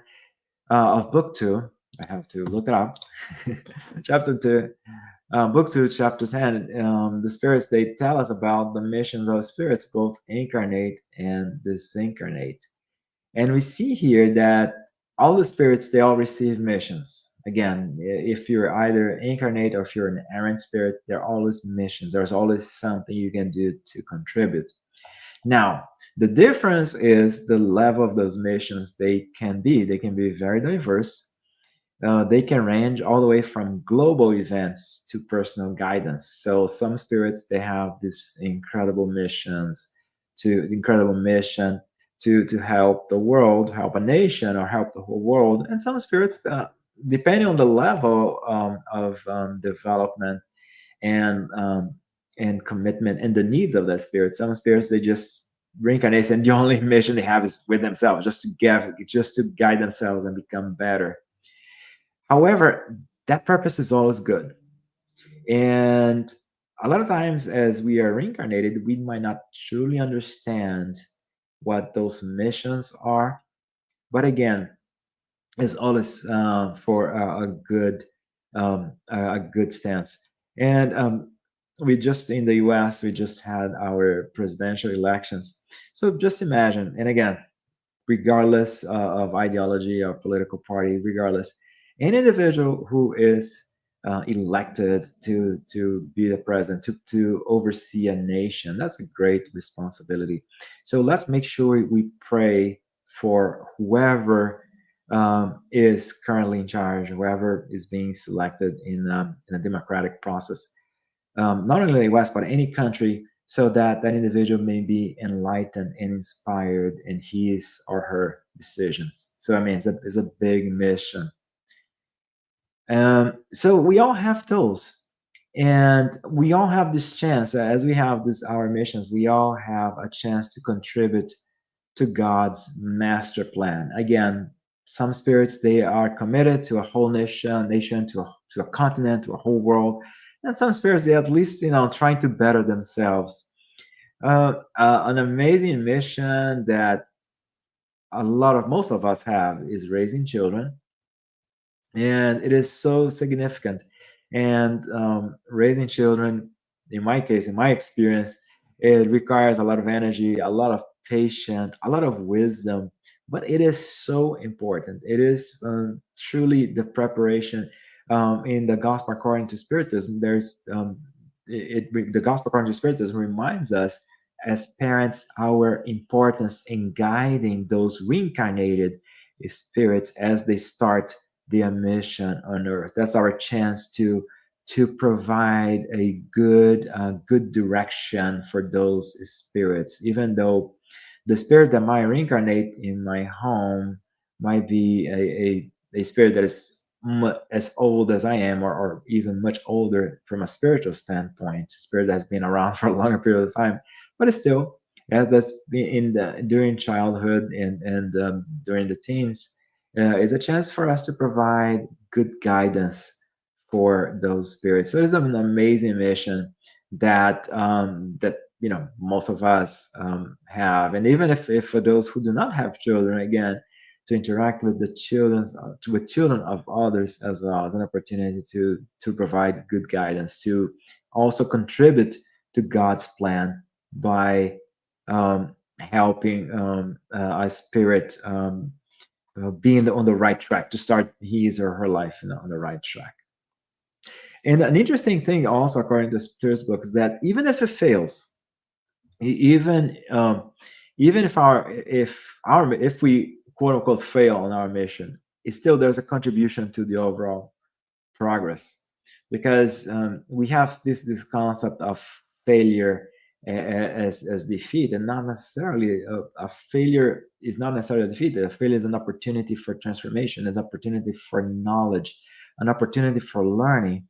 of book 2. I have to look it up. Chapter 2, book 2, chapter 10. The spirits, they tell us about the missions of spirits, both incarnate and disincarnate. And we see here that all the spirits, they all receive missions. Again, if you're either incarnate or if you're an errant spirit, there are always missions. There's always something you can do to contribute. Now, the difference is the level of those missions they can be. They can be very diverse. They can range all the way from global events to personal guidance. So some spirits, they have these incredible mission to help the world, help a nation, or help the whole world. And some spirits, depending on the level of development and commitment and the needs of that spirit, some spirits, they just reincarnate, and the only mission they have is with themselves, just to guide themselves and become better. However, that purpose is always good. And a lot of times, as we are reincarnated, we might not truly understand what those missions are. But again, it's always for a good stance. And we just in the U.S. we just had our presidential elections. So just imagine, and again, regardless of ideology or political party, regardless, an individual who is elected to be the president, to oversee a nation, that's a great responsibility. So let's make sure we pray for whoever is currently in charge, whoever is being selected in a democratic process, not only the West, but any country, so that that individual may be enlightened and inspired in his or her decisions. So, I mean, it's a big mission. So we all have those. And we all have this chance, as we have this our missions, we all have a chance to contribute to God's master plan. Again, some spirits, they are committed to a whole nation, to a continent, to a whole world. And some spirits, they at least, trying to better themselves. An amazing mission that most of us have is raising children. And it is so significant. And raising children, in my case, in my experience, it requires a lot of energy, a lot of patience, a lot of wisdom, but it is so important. It is truly the preparation. In the Gospel according to Spiritism, the Gospel according to Spiritism reminds us as parents our importance in guiding those reincarnated spirits as they start their mission on earth. That's our chance to provide a good direction for those spirits, even though the spirit that might reincarnate in my home might be a spirit that is as old as I am, or even much older from a spiritual standpoint, spirit that's been around for a longer period of time, but it's still, as that's been in the during childhood and during the teens, is a chance for us to provide good guidance for those spirits. So it's an amazing mission that most of us have, and even if for those who do not have children, again, to interact with the children of others as well as an opportunity to provide good guidance, to also contribute to God's plan by helping a spirit being on the right track to start his or her life on the right track. And an interesting thing also, according to Spirit's book, is that even if it fails, even even if we quote unquote fail on our mission, it's still there's a contribution to the overall progress, because we have this concept of failure as defeat, and not necessarily a failure is not necessarily a defeat. A failure is an opportunity for transformation, it's an opportunity for knowledge, an opportunity for learning.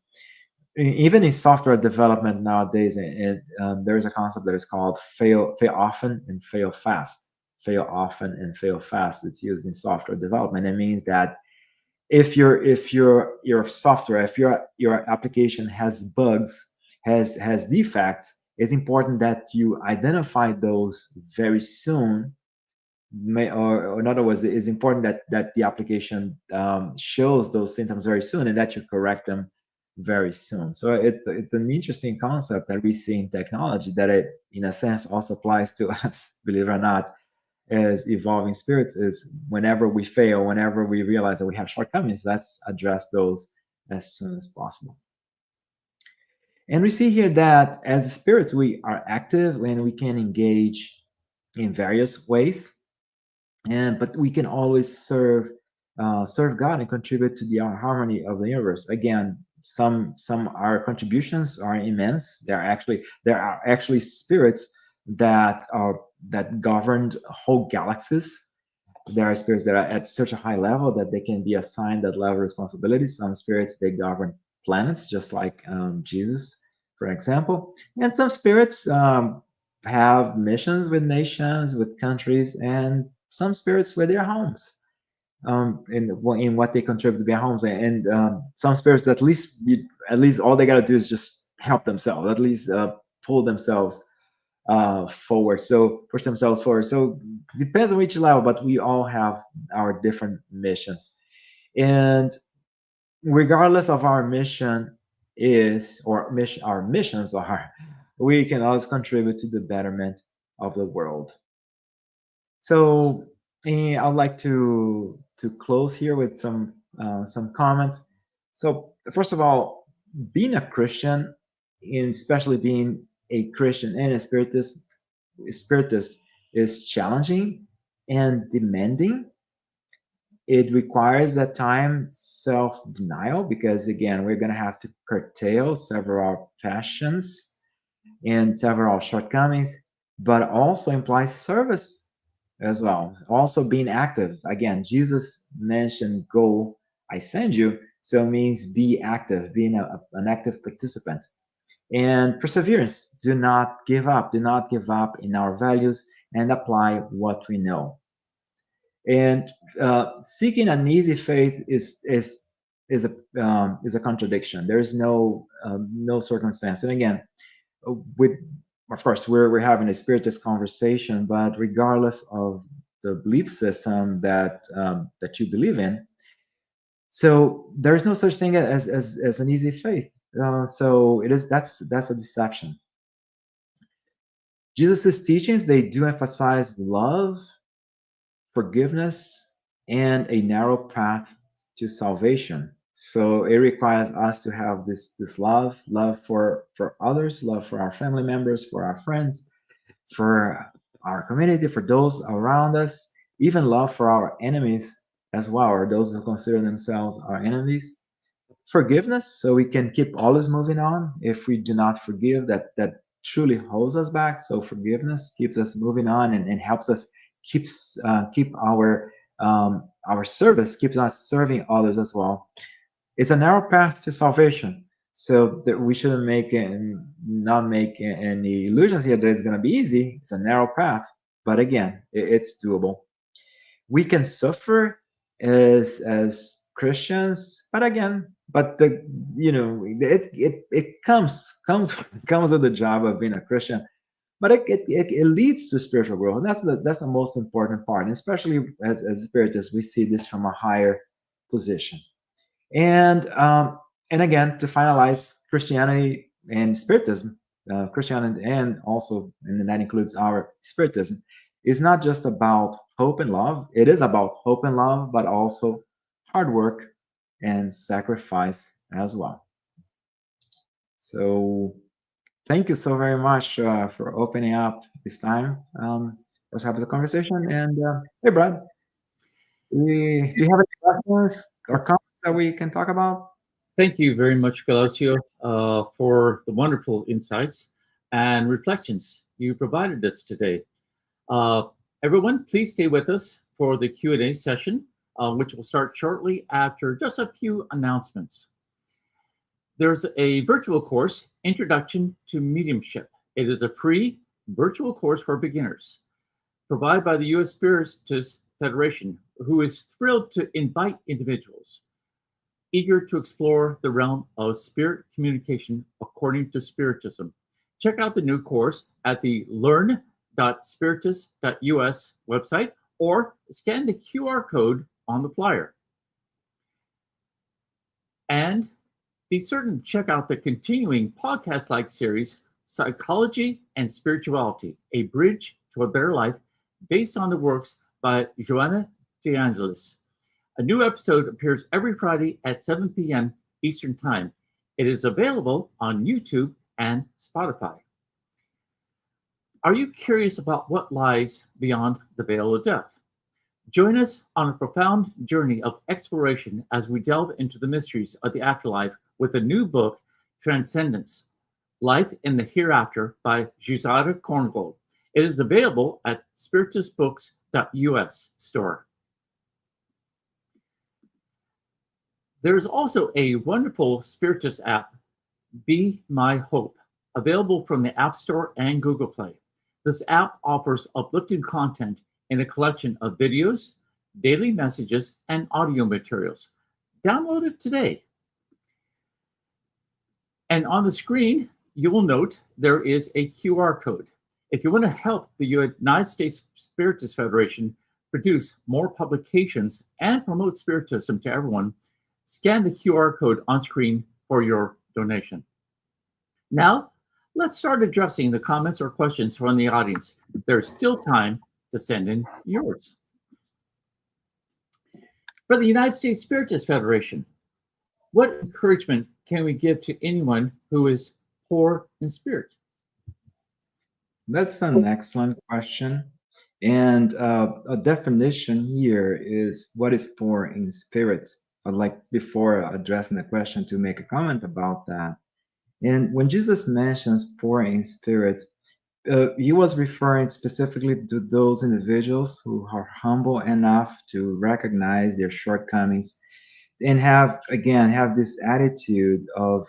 Even in software development nowadays, there is a concept that is called fail often and fail fast. Fail often and fail fast. It's used in software development. It means that if your software, if your application has bugs, has defects, it's important that you identify those very soon. Or in other words, it's important that the application shows those symptoms very soon, and that you correct them very soon. So it's an interesting concept that we see in technology, that it in a sense also applies to us, believe it or not, as evolving spirits. Is whenever we fail, whenever we realize that we have shortcomings, let's address those as soon as possible. And we see here that as spirits, we are active and we can engage in various ways, but we can always serve God and contribute to the harmony of the universe. Again, some our contributions are immense. There are actually spirits that governed whole galaxies. There are spirits that are at such a high level that they can be assigned that level of responsibility. Some spirits, they govern planets, just like Jesus, for example. And some spirits have missions with nations, with countries, and some spirits with their homes, in what they contribute to their homes. And some spirits, at least all they got to do is just help themselves, at least pull themselves forward, so push themselves forward. So it depends on which level, but we all have our different missions. And regardless of our mission our missions are, we can always contribute to the betterment of the world. So I'd like to close here with some comments. So first of all, being a Christian, and especially being a Christian and a spiritist is challenging and demanding. It requires at times self-denial, because again, we're going to have to curtail several passions and several shortcomings, but also implies service as well. Also being active. Again, Jesus mentioned, "Go, I send you," so it means be active, being an active participant. And perseverance. Do not give up. Do not give up in our values, and apply what we know. And seeking an easy faith is a contradiction. There's no circumstance. And again, with of course we're having a spiritist conversation, but regardless of the belief system that you believe in, so there's no such thing as an easy faith. So that's a deception. Jesus' teachings, they do emphasize love, forgiveness, and a narrow path to salvation. So it requires us to have this love for others, love for our family members, for our friends, for our community, for those around us, even love for our enemies, as well, or those who consider themselves our enemies. Forgiveness, so we can keep always moving on. If we do not forgive, that truly holds us back. So forgiveness keeps us moving on, and helps us keep our service, keeps us serving others as well. It's a narrow path to salvation, so that we shouldn't not make any illusions here that it's going to be easy. It's a narrow path, but again, it's doable. We can suffer as Christians, but again, but the it comes with the job of being a Christian. But it leads to spiritual growth, and that's the most important part. And especially as spiritists, we see this from a higher position. And and again, to finalize, Christianity and Spiritism, Christianity, and also, and that includes our Spiritism, is not just about hope and love. It is about hope and love, but also hard work and sacrifice as well. So thank you so very much for opening up this time. Let's have the conversation. And hey, Brad, do you have any questions or comments that we can talk about? Thank you very much, Glaucio, for the wonderful insights and reflections you provided us today. Uh, Everyone, please stay with us for the Q&A session, which will start shortly after just a few announcements. There's a virtual course, Introduction to Mediumship. It is a free virtual course for beginners, provided by the U.S. Spiritist Federation, who is thrilled to invite individuals eager to explore the realm of spirit communication according to Spiritism. Check out the new course at the learn.spiritist.us website or scan the QR code on the flyer. And be certain to check out the continuing podcast like series, Psychology and Spirituality, A Bridge to a Better Life, based on the works by Joanna De Angelis. A new episode appears every Friday at 7 p.m. Eastern Time. It is available on YouTube and Spotify. Are you curious about what lies beyond the veil of death? Join us on a profound journey of exploration as we delve into the mysteries of the afterlife with a new book, Transcendence: Life in the Hereafter by Gisada Cornwell. It is available at spiritistbooks.us store. There is also a wonderful Spiritist app, Be My Hope, available from the App Store and Google Play. This app offers uplifting content in a collection of videos, daily messages, and audio materials. Download it today. And on the screen, you will note there is a QR code. If you want to help the United States Spiritist Federation produce more publications and promote Spiritism to everyone, scan the QR code on screen for your donation. Now, let's start addressing the comments or questions from the audience. There's still time to send in yours. For the United States Spiritist Federation, what encouragement can we give to anyone who is poor in spirit? That's an excellent question. And a definition here is what is poor in spirit. I'd like, before addressing the question, to make a comment about that. And when Jesus mentions poor in spirit, he was referring specifically to those individuals who are humble enough to recognize their shortcomings and have this attitude of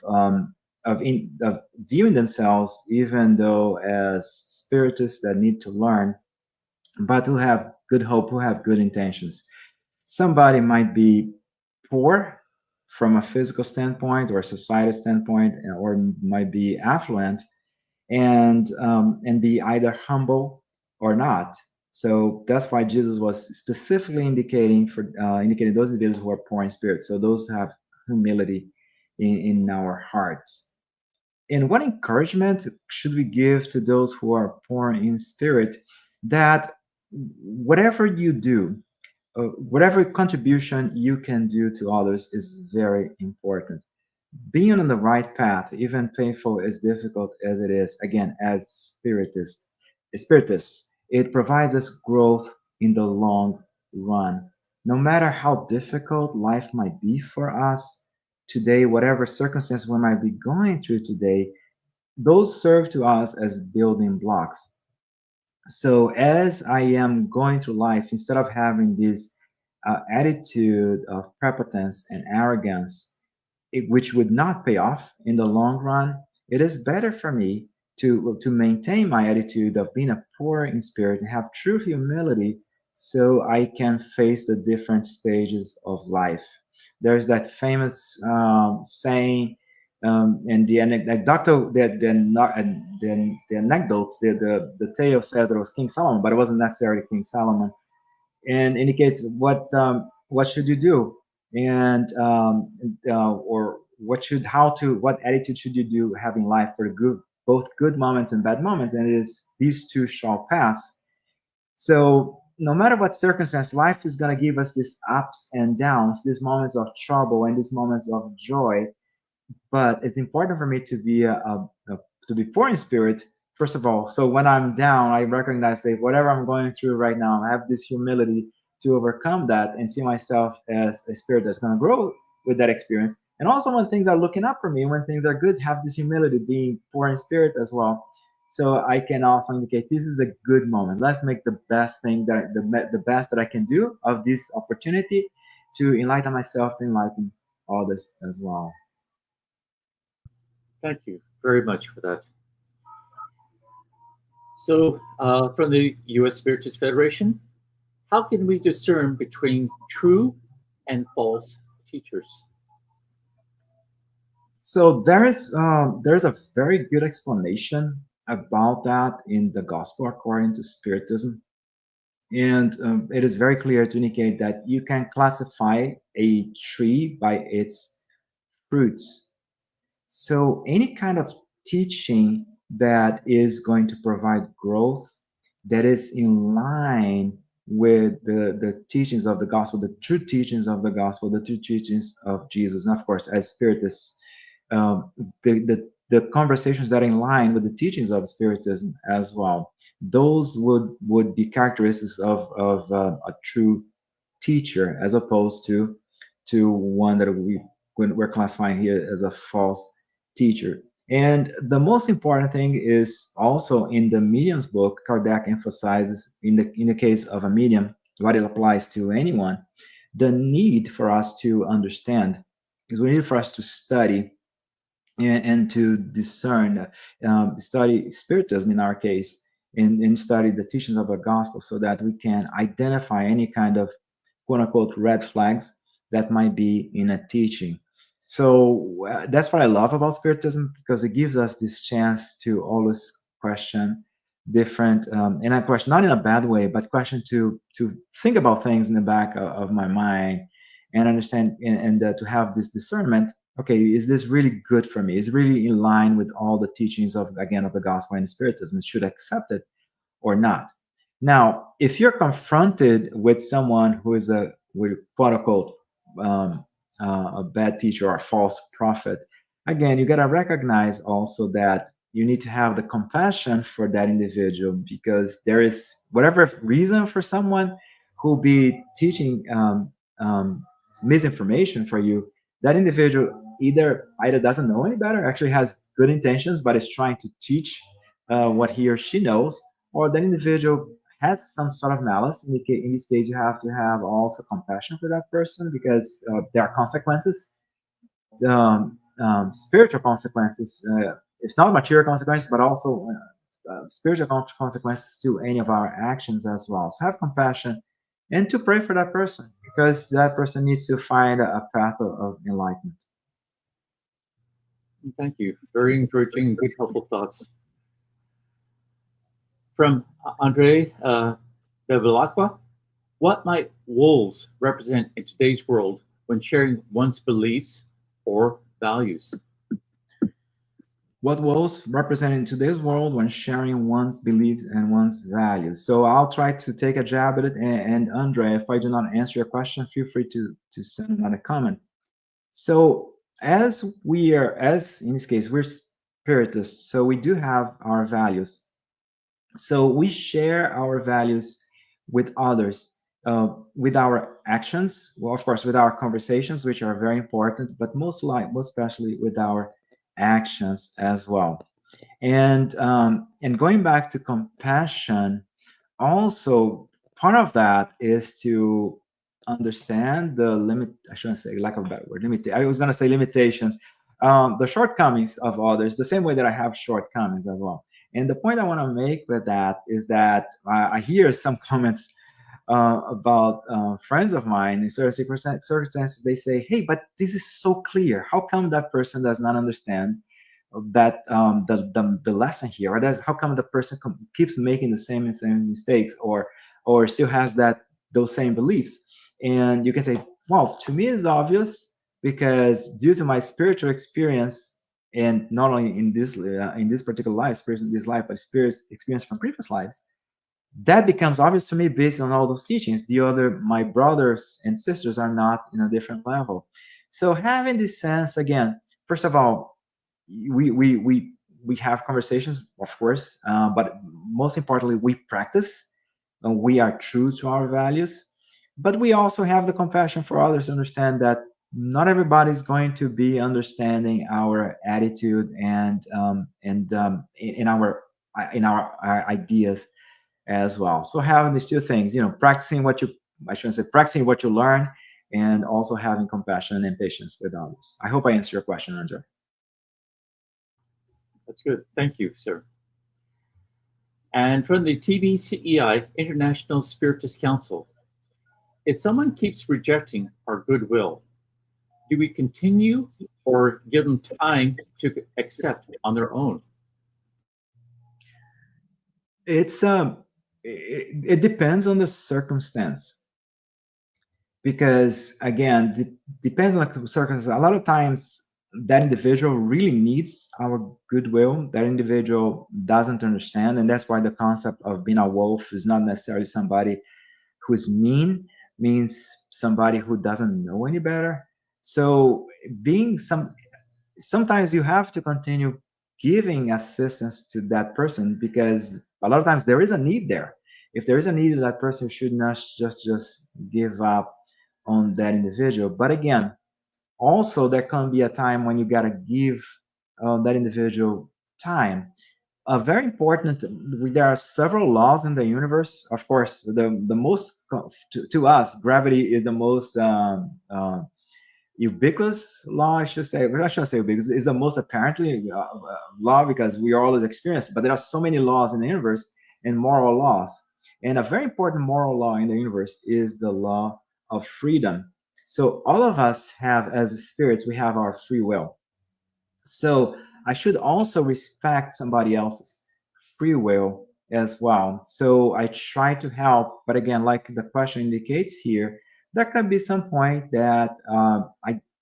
viewing themselves, even though as spiritists that need to learn, but who have good hope, who have good intentions. Somebody might be poor from a physical standpoint or a societal standpoint, or might be affluent and be either humble or not. So that's why Jesus was specifically indicating those individuals who are poor in spirit. So those who have humility in our hearts. And what encouragement should we give to those who are poor in spirit? That whatever you do, whatever contribution you can do to others is very important. Being on the right path, even painful as difficult as it is, again, as spiritists, it provides us growth in the long run. No matter how difficult life might be for us today, whatever circumstances we might be going through today, those serve to us as building blocks. So as I am going through life, instead of having this attitude of prepotence and arrogance, which would not pay off in the long run, it is better for me to maintain my attitude of being a poor in spirit and have true humility so I can face the different stages of life. There's that famous saying, and the anecdote, the tale says that it was King Solomon, but it wasn't necessarily King Solomon, and indicates what should you do, and or what attitude should you do having life for good, both good moments and bad moments, and it is these two shall pass. So no matter what circumstance, life is going to give us these ups and downs, these moments of trouble and these moments of joy, but it's important for me to be to be poor in spirit first of all. So when I'm down, I recognize that whatever I'm going through right now, I have this humility to overcome that and see myself as a spirit that's going to grow with that experience. And also when things are looking up for me, when things are good, have this humility, being poor in spirit as well. So I can also indicate this is a good moment. Let's make the best thing that the best that I can do of this opportunity to enlighten myself, to enlighten others as well. Thank you very much for that. So, from the U.S. Spiritist Federation, how can we discern between true and false teachers? So there's a very good explanation about that in the Gospel according to Spiritism, and it is very clear to indicate that you can classify a tree by its fruits. So any kind of teaching that is going to provide growth, that is in line with the teachings of the gospel, the true teachings of the gospel, the true teachings of Jesus. And of course, as spiritists, the conversations that are in line with the teachings of Spiritism as well, those would be characteristics of a true teacher, as opposed to one that we're classifying here as a false teacher. And the most important thing is also in the medium's book, Kardec emphasizes in the case of a medium, what it applies to anyone, the need for us to understand, because we need for us to study and to discern, study Spiritism in our case, and study the teachings of the gospel so that we can identify any kind of quote unquote red flags that might be in a teaching. So that's what I love about Spiritism, because it gives us this chance to always question different, and I question not in a bad way, but question to think about things in the back of my mind and understand, and to have this discernment. Okay, is this really good for me? Is it really in line with all the teachings of, again, of the gospel and Spiritism? Should I accept it or not? Now, if you're confronted with someone who is with quote unquote um, a bad teacher or a false prophet, again, you got to recognize also that you need to have the compassion for that individual, because there is whatever reason for someone who be teaching misinformation for you. That individual either doesn't know any better, actually has good intentions, but is trying to teach what he or she knows, or that individual has some sort of malice. In this case, you have to have also compassion for that person, because there are consequences, spiritual consequences, if not material consequences, but also spiritual consequences to any of our actions as well. So have compassion and to pray for that person, because that person needs to find a path of enlightenment. Thank you. Very encouraging and good, helpful thoughts. From Andre Bevilacqua, what might wolves represent in today's world when sharing one's beliefs or values? What wolves represent in today's world when sharing one's beliefs and one's values? So I'll try to take a jab at it. And Andre, if I do not answer your question, feel free to send another comment. So as in this case, we're spiritists, so we do have our values. So we share our values with others. with our actions, well, of course, with our conversations, which are very important, but most especially with our actions as well. And going back to compassion, also part of that is to understand the limit. I shouldn't say lack of a better word. Limit. I was going to say limitations, the shortcomings of others, the same way that I have shortcomings as well. And the point I want to make with that is that I hear some comments about friends of mine in certain circumstances. They say, "Hey, but this is so clear. How come that person does not understand that the lesson here? Or how come the person keeps making the same mistakes, or still has those same beliefs?" And you can say, "Well, to me, it's obvious because due to my spiritual experience." And not only in this particular life, spirit in this life, but spirit experience from previous lives, that becomes obvious to me based on all those teachings. My brothers and sisters are not in a different level. So having this sense, again, first of all, we have conversations, of course, but most importantly, we practice and we are true to our values. But we also have the compassion for others to understand that not everybody's going to be understanding our attitude and in our ideas as well. So having these two things, practicing what you, I shouldn't say practicing what you learn, and also having compassion and patience with others. I hope I answered your question, Andre. That's good. Thank you, sir. And from the TBCEI, International Spiritist Council, if someone keeps rejecting our goodwill, do we continue or give them time to accept on their own? It depends on the circumstance, because again, depends on the circumstance. A lot of times that individual really needs our goodwill. That individual doesn't understand, and that's why the concept of being a wolf is not necessarily somebody who's mean, means somebody who doesn't know any better. So being sometimes you have to continue giving assistance to that person, because a lot of times there is a need there. If there is a need, that person should not just give up on that individual. But again, also there can be a time when you got to give that individual time. A very important, there are several laws in the universe. Of course, the most to us, gravity is the most ubiquitous law, I should say. Well, I shouldn't say ubiquitous. It's the most apparently law, because we are always experienced. But there are so many laws in the universe, and moral laws. And a very important moral law in the universe is the law of freedom. So all of us have, as spirits, we have our free will. So I should also respect somebody else's free will as well. So I try to help, but again, like the question indicates here, there could be some point that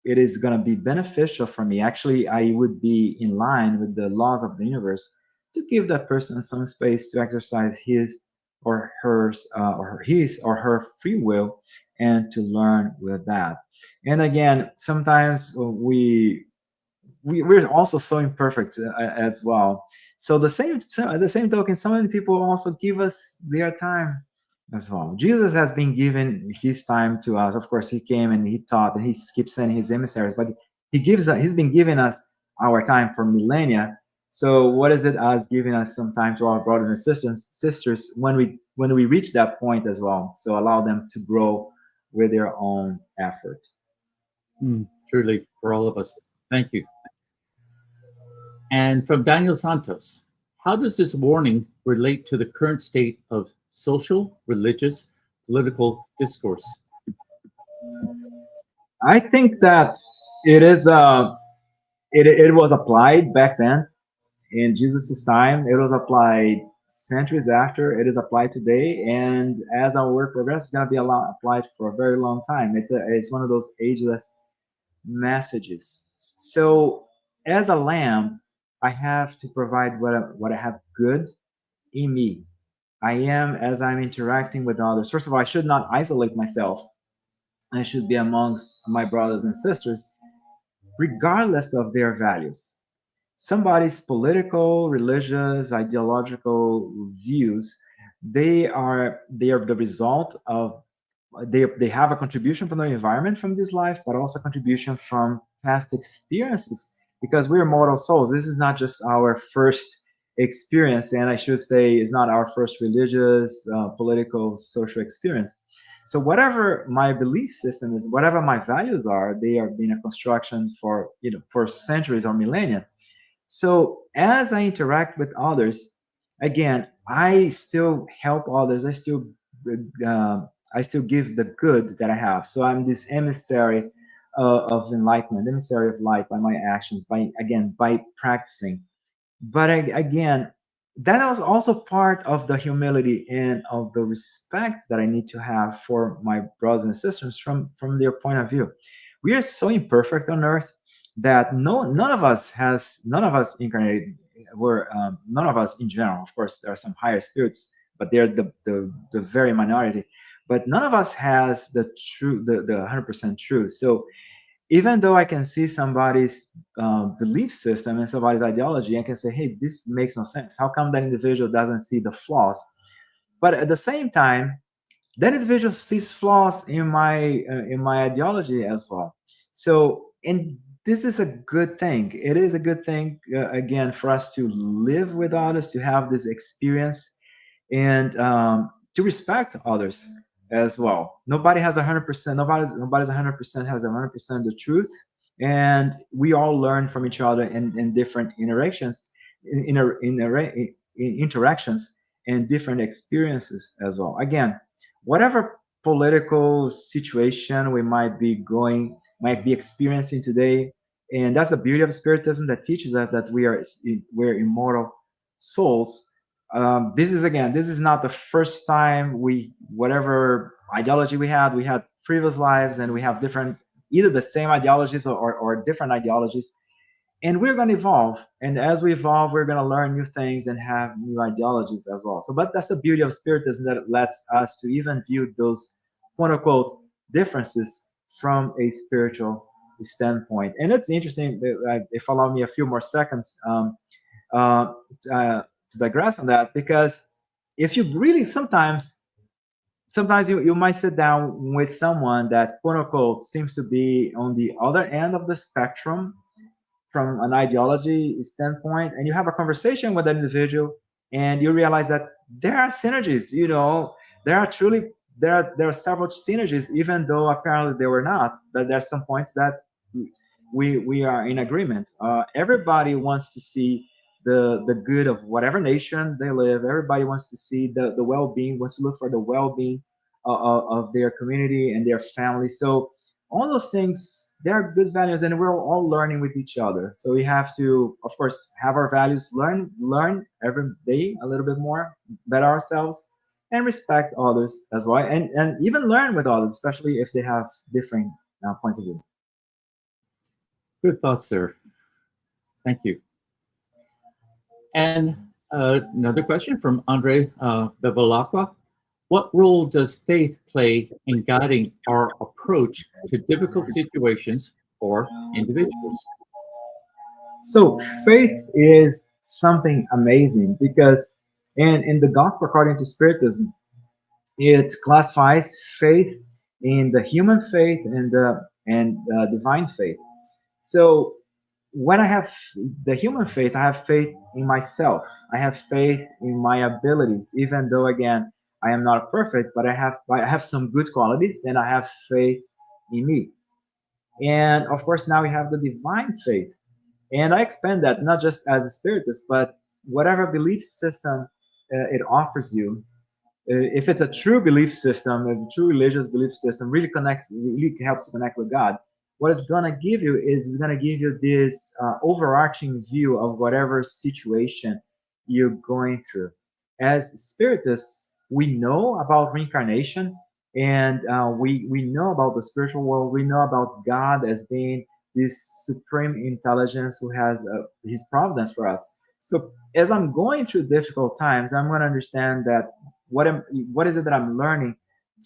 it is going to be beneficial for me. Actually, I would be in line with the laws of the universe to give that person some space to exercise his or hers or his or her free will, and to learn with that. And again, sometimes we're also so imperfect as well. So at the same token, so many people also give us their time as well. Jesus has been given his time to us. Of course, he came and he taught, and he keeps sending his emissaries, but he's been giving us our time for millennia. So what is it as giving us some time to our brothers and sisters when we reach that point as well? So allow them to grow with their own effort. Truly, for all of us. Thank you. And from Daniel Santos, how does this warning relate to the current state of social, religious, political discourse? I think that it is it was applied back then in Jesus' time. It was applied centuries after. It is applied today, and as our work progresses, it's gonna be applied for a very long time. It's one of those ageless messages. So as a lamb, I have to provide what I have good in me. I am, as I'm interacting with others. First of all, I should not isolate myself. I should be amongst my brothers and sisters, regardless of their values. Somebody's political, religious, ideological views, they are the result of they have a contribution from the environment from this life, but also contribution from past experiences, because we're mortal souls. This is not just our first experience, and I should say it's not our first religious, political, social experience. So whatever my belief system is, whatever my values are, they are being a construction for, for centuries or millennia. So as I interact with others, again, I still help others. Uh, I still give the good that I have. So I'm this emissary of enlightenment, emissary of light by my actions, by practicing. But again, that was also part of the humility and of the respect that I need to have for my brothers and sisters from their point of view. We are so imperfect on earth that none of us incarnated were none of us in general. Of course, there are some higher spirits, but they're the very minority. But none of us has the 100% truth. So even though I can see somebody's belief system and somebody's ideology, I can say, hey, this makes no sense. How come that individual doesn't see the flaws? But at the same time, that individual sees flaws in my ideology as well. So, and this is a good thing. It is a good thing, again, for us to live with others, to have this experience, and to respect others as well. Nobody has 100%. Nobody's 100% has 100% the truth, and we all learn from each other in different interactions, in interactions, and different experiences as well. Again, whatever political situation we might be experiencing today, and that's the beauty of Spiritism, that teaches us that we're immortal souls. This is not the first time whatever ideology we had previous lives, and we have different, either the same ideologies or different ideologies, and we're going to evolve, and as we evolve, we're going to learn new things and have new ideologies as well. So, but that's the beauty of Spiritism, that it lets us to even view those quote unquote differences from a spiritual standpoint. And it's interesting, if allow me a few more seconds, uh, to digress on that, because if you really sometimes you might sit down with someone that quote unquote seems to be on the other end of the spectrum from an ideology standpoint, and you have a conversation with that individual, and you realize that there are synergies. There are truly there are several synergies, even though apparently they were not. But there's some points that we are in agreement. Everybody wants to see the good of whatever nation they live. Everybody wants to see the well-being, wants to look for the well-being of their community and their family. So all those things, they are good values, and we're all learning with each other. So we have to, of course, have our values, learn every day a little bit more, better ourselves, and respect others as well, and even learn with others, especially if they have different points of view. Good thoughts, sir. Thank you. And another question from Andre Bevilacqua. What role does faith play in guiding our approach to difficult situations or individuals? So faith is something amazing, because in the Gospel according to Spiritism, it classifies faith in the human faith and the divine faith. So when I have the human faith, I have faith in myself. I have faith in my abilities, even though again I am not perfect, but I have some good qualities, and I have faith in me. And of course, now we have the divine faith, and I expand that not just as a spiritist, but whatever belief system it offers you. If it's a true belief system, a true religious belief system, really helps to connect with God. What it's gonna give you is it's gonna give you this overarching view of whatever situation you're going through. As spiritists, we know about reincarnation, and we know about the spiritual world. We know about God as being this supreme intelligence who has His providence for us. So as I'm going through difficult times, I'm going to understand that what is it that I'm learning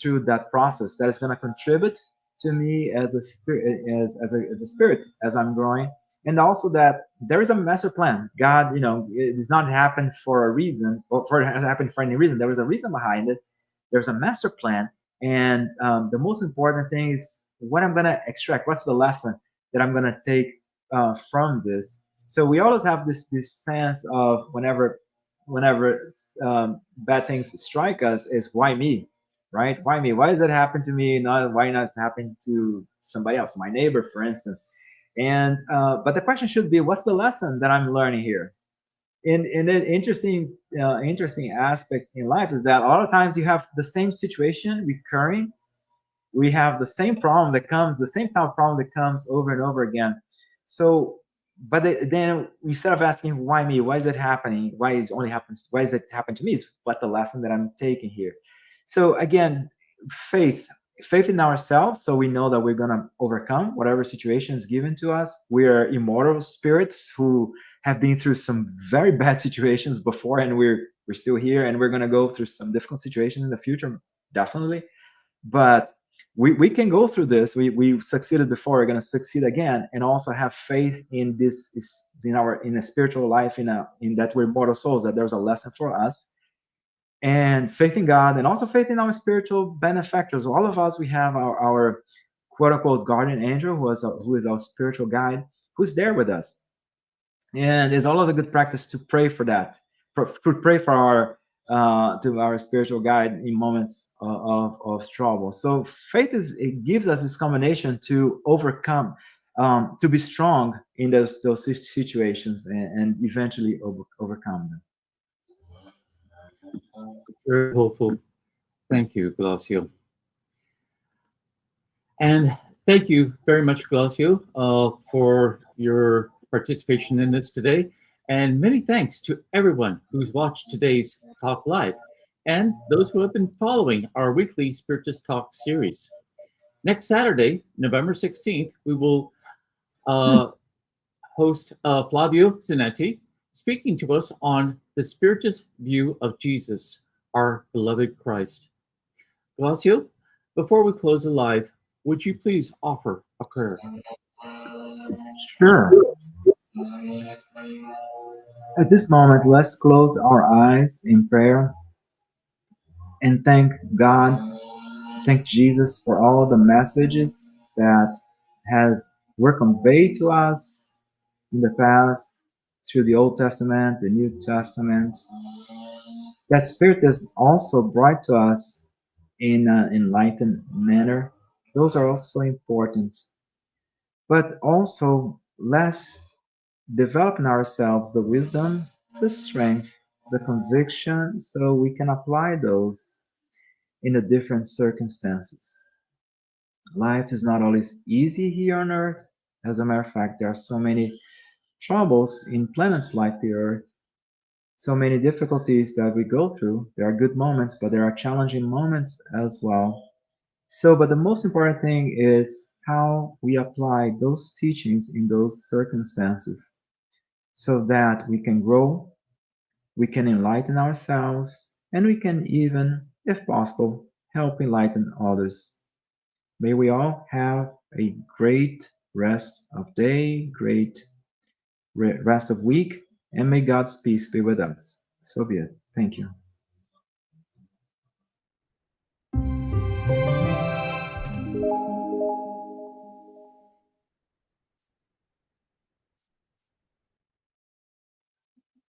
through that process that is going to contribute to me as a spirit, as a spirit, as I'm growing, and also that there is a master plan. God, it does not happen for a reason, or for it has happened for any reason. There is a reason behind it. There's a master plan, And the most important thing is what I'm going to extract. What's the lesson that I'm going to take from this? So we always have this sense of whenever bad things strike us, is why me, right? Why me? Why does it happen to me? Not why not happen to somebody else, my neighbor, for instance? And but the question should be, what's the lesson that I'm learning here? In an interesting aspect in life is that a lot of times you have the same situation recurring. We have the same problem that comes, the same type of problem that comes over and over again. So, but then instead of asking why me, why is it happening, why is it happen to me, is what the lesson that I'm taking here. So again, faith faith in ourselves, so we know that we're going to overcome whatever situation is given to us. We are immortal spirits who have been through some very bad situations before, and we're still here, and we're going to go through some difficult situations in the future, definitely. But we can go through this. We've succeeded before, we're going to succeed again, and also have faith in this, in a spiritual life, in that we're mortal souls, that there's a lesson for us, and faith in God, and also faith in our spiritual benefactors. All of us, we have our quote unquote guardian angel, who is our spiritual guide, who's there with us. And it's always a good practice to pray for that, pray for our to our spiritual guide in moments of trouble. So it gives us this combination to overcome, to be strong in those situations, and eventually overcome them. Very hopeful. Thank you, Glaucio. And thank you very much, Glaucio, for your participation in this today. And many thanks to everyone who's watched today's Talk Live and those who have been following our weekly Spiritist Talk series. Next Saturday, November 16th, we will host Flavio Zanetti speaking to us on the Spiritist view of Jesus, our beloved Christ. Glaucio, before we close the live, would you please offer a prayer? Sure. At this moment, let's close our eyes in prayer and thank God, thank Jesus for all the messages that were conveyed to us in the past through the Old Testament, the New Testament, that Spiritism also brought to us in an enlightened manner. Those are also important. But also, let's develop in ourselves the wisdom, the strength, the conviction, so we can apply those in the different circumstances. Life is not always easy here on Earth. As a matter of fact, there are so many troubles in planets like the Earth, so many difficulties that we go through. There are good moments, but there are challenging moments as well. So, but the most important thing is how we apply those teachings in those circumstances, so that we can grow, we can enlighten ourselves, and we can even, if possible, help enlighten others. May we all have a great rest of day, great rest of week, and may God's peace be with us. So be it. Thank you.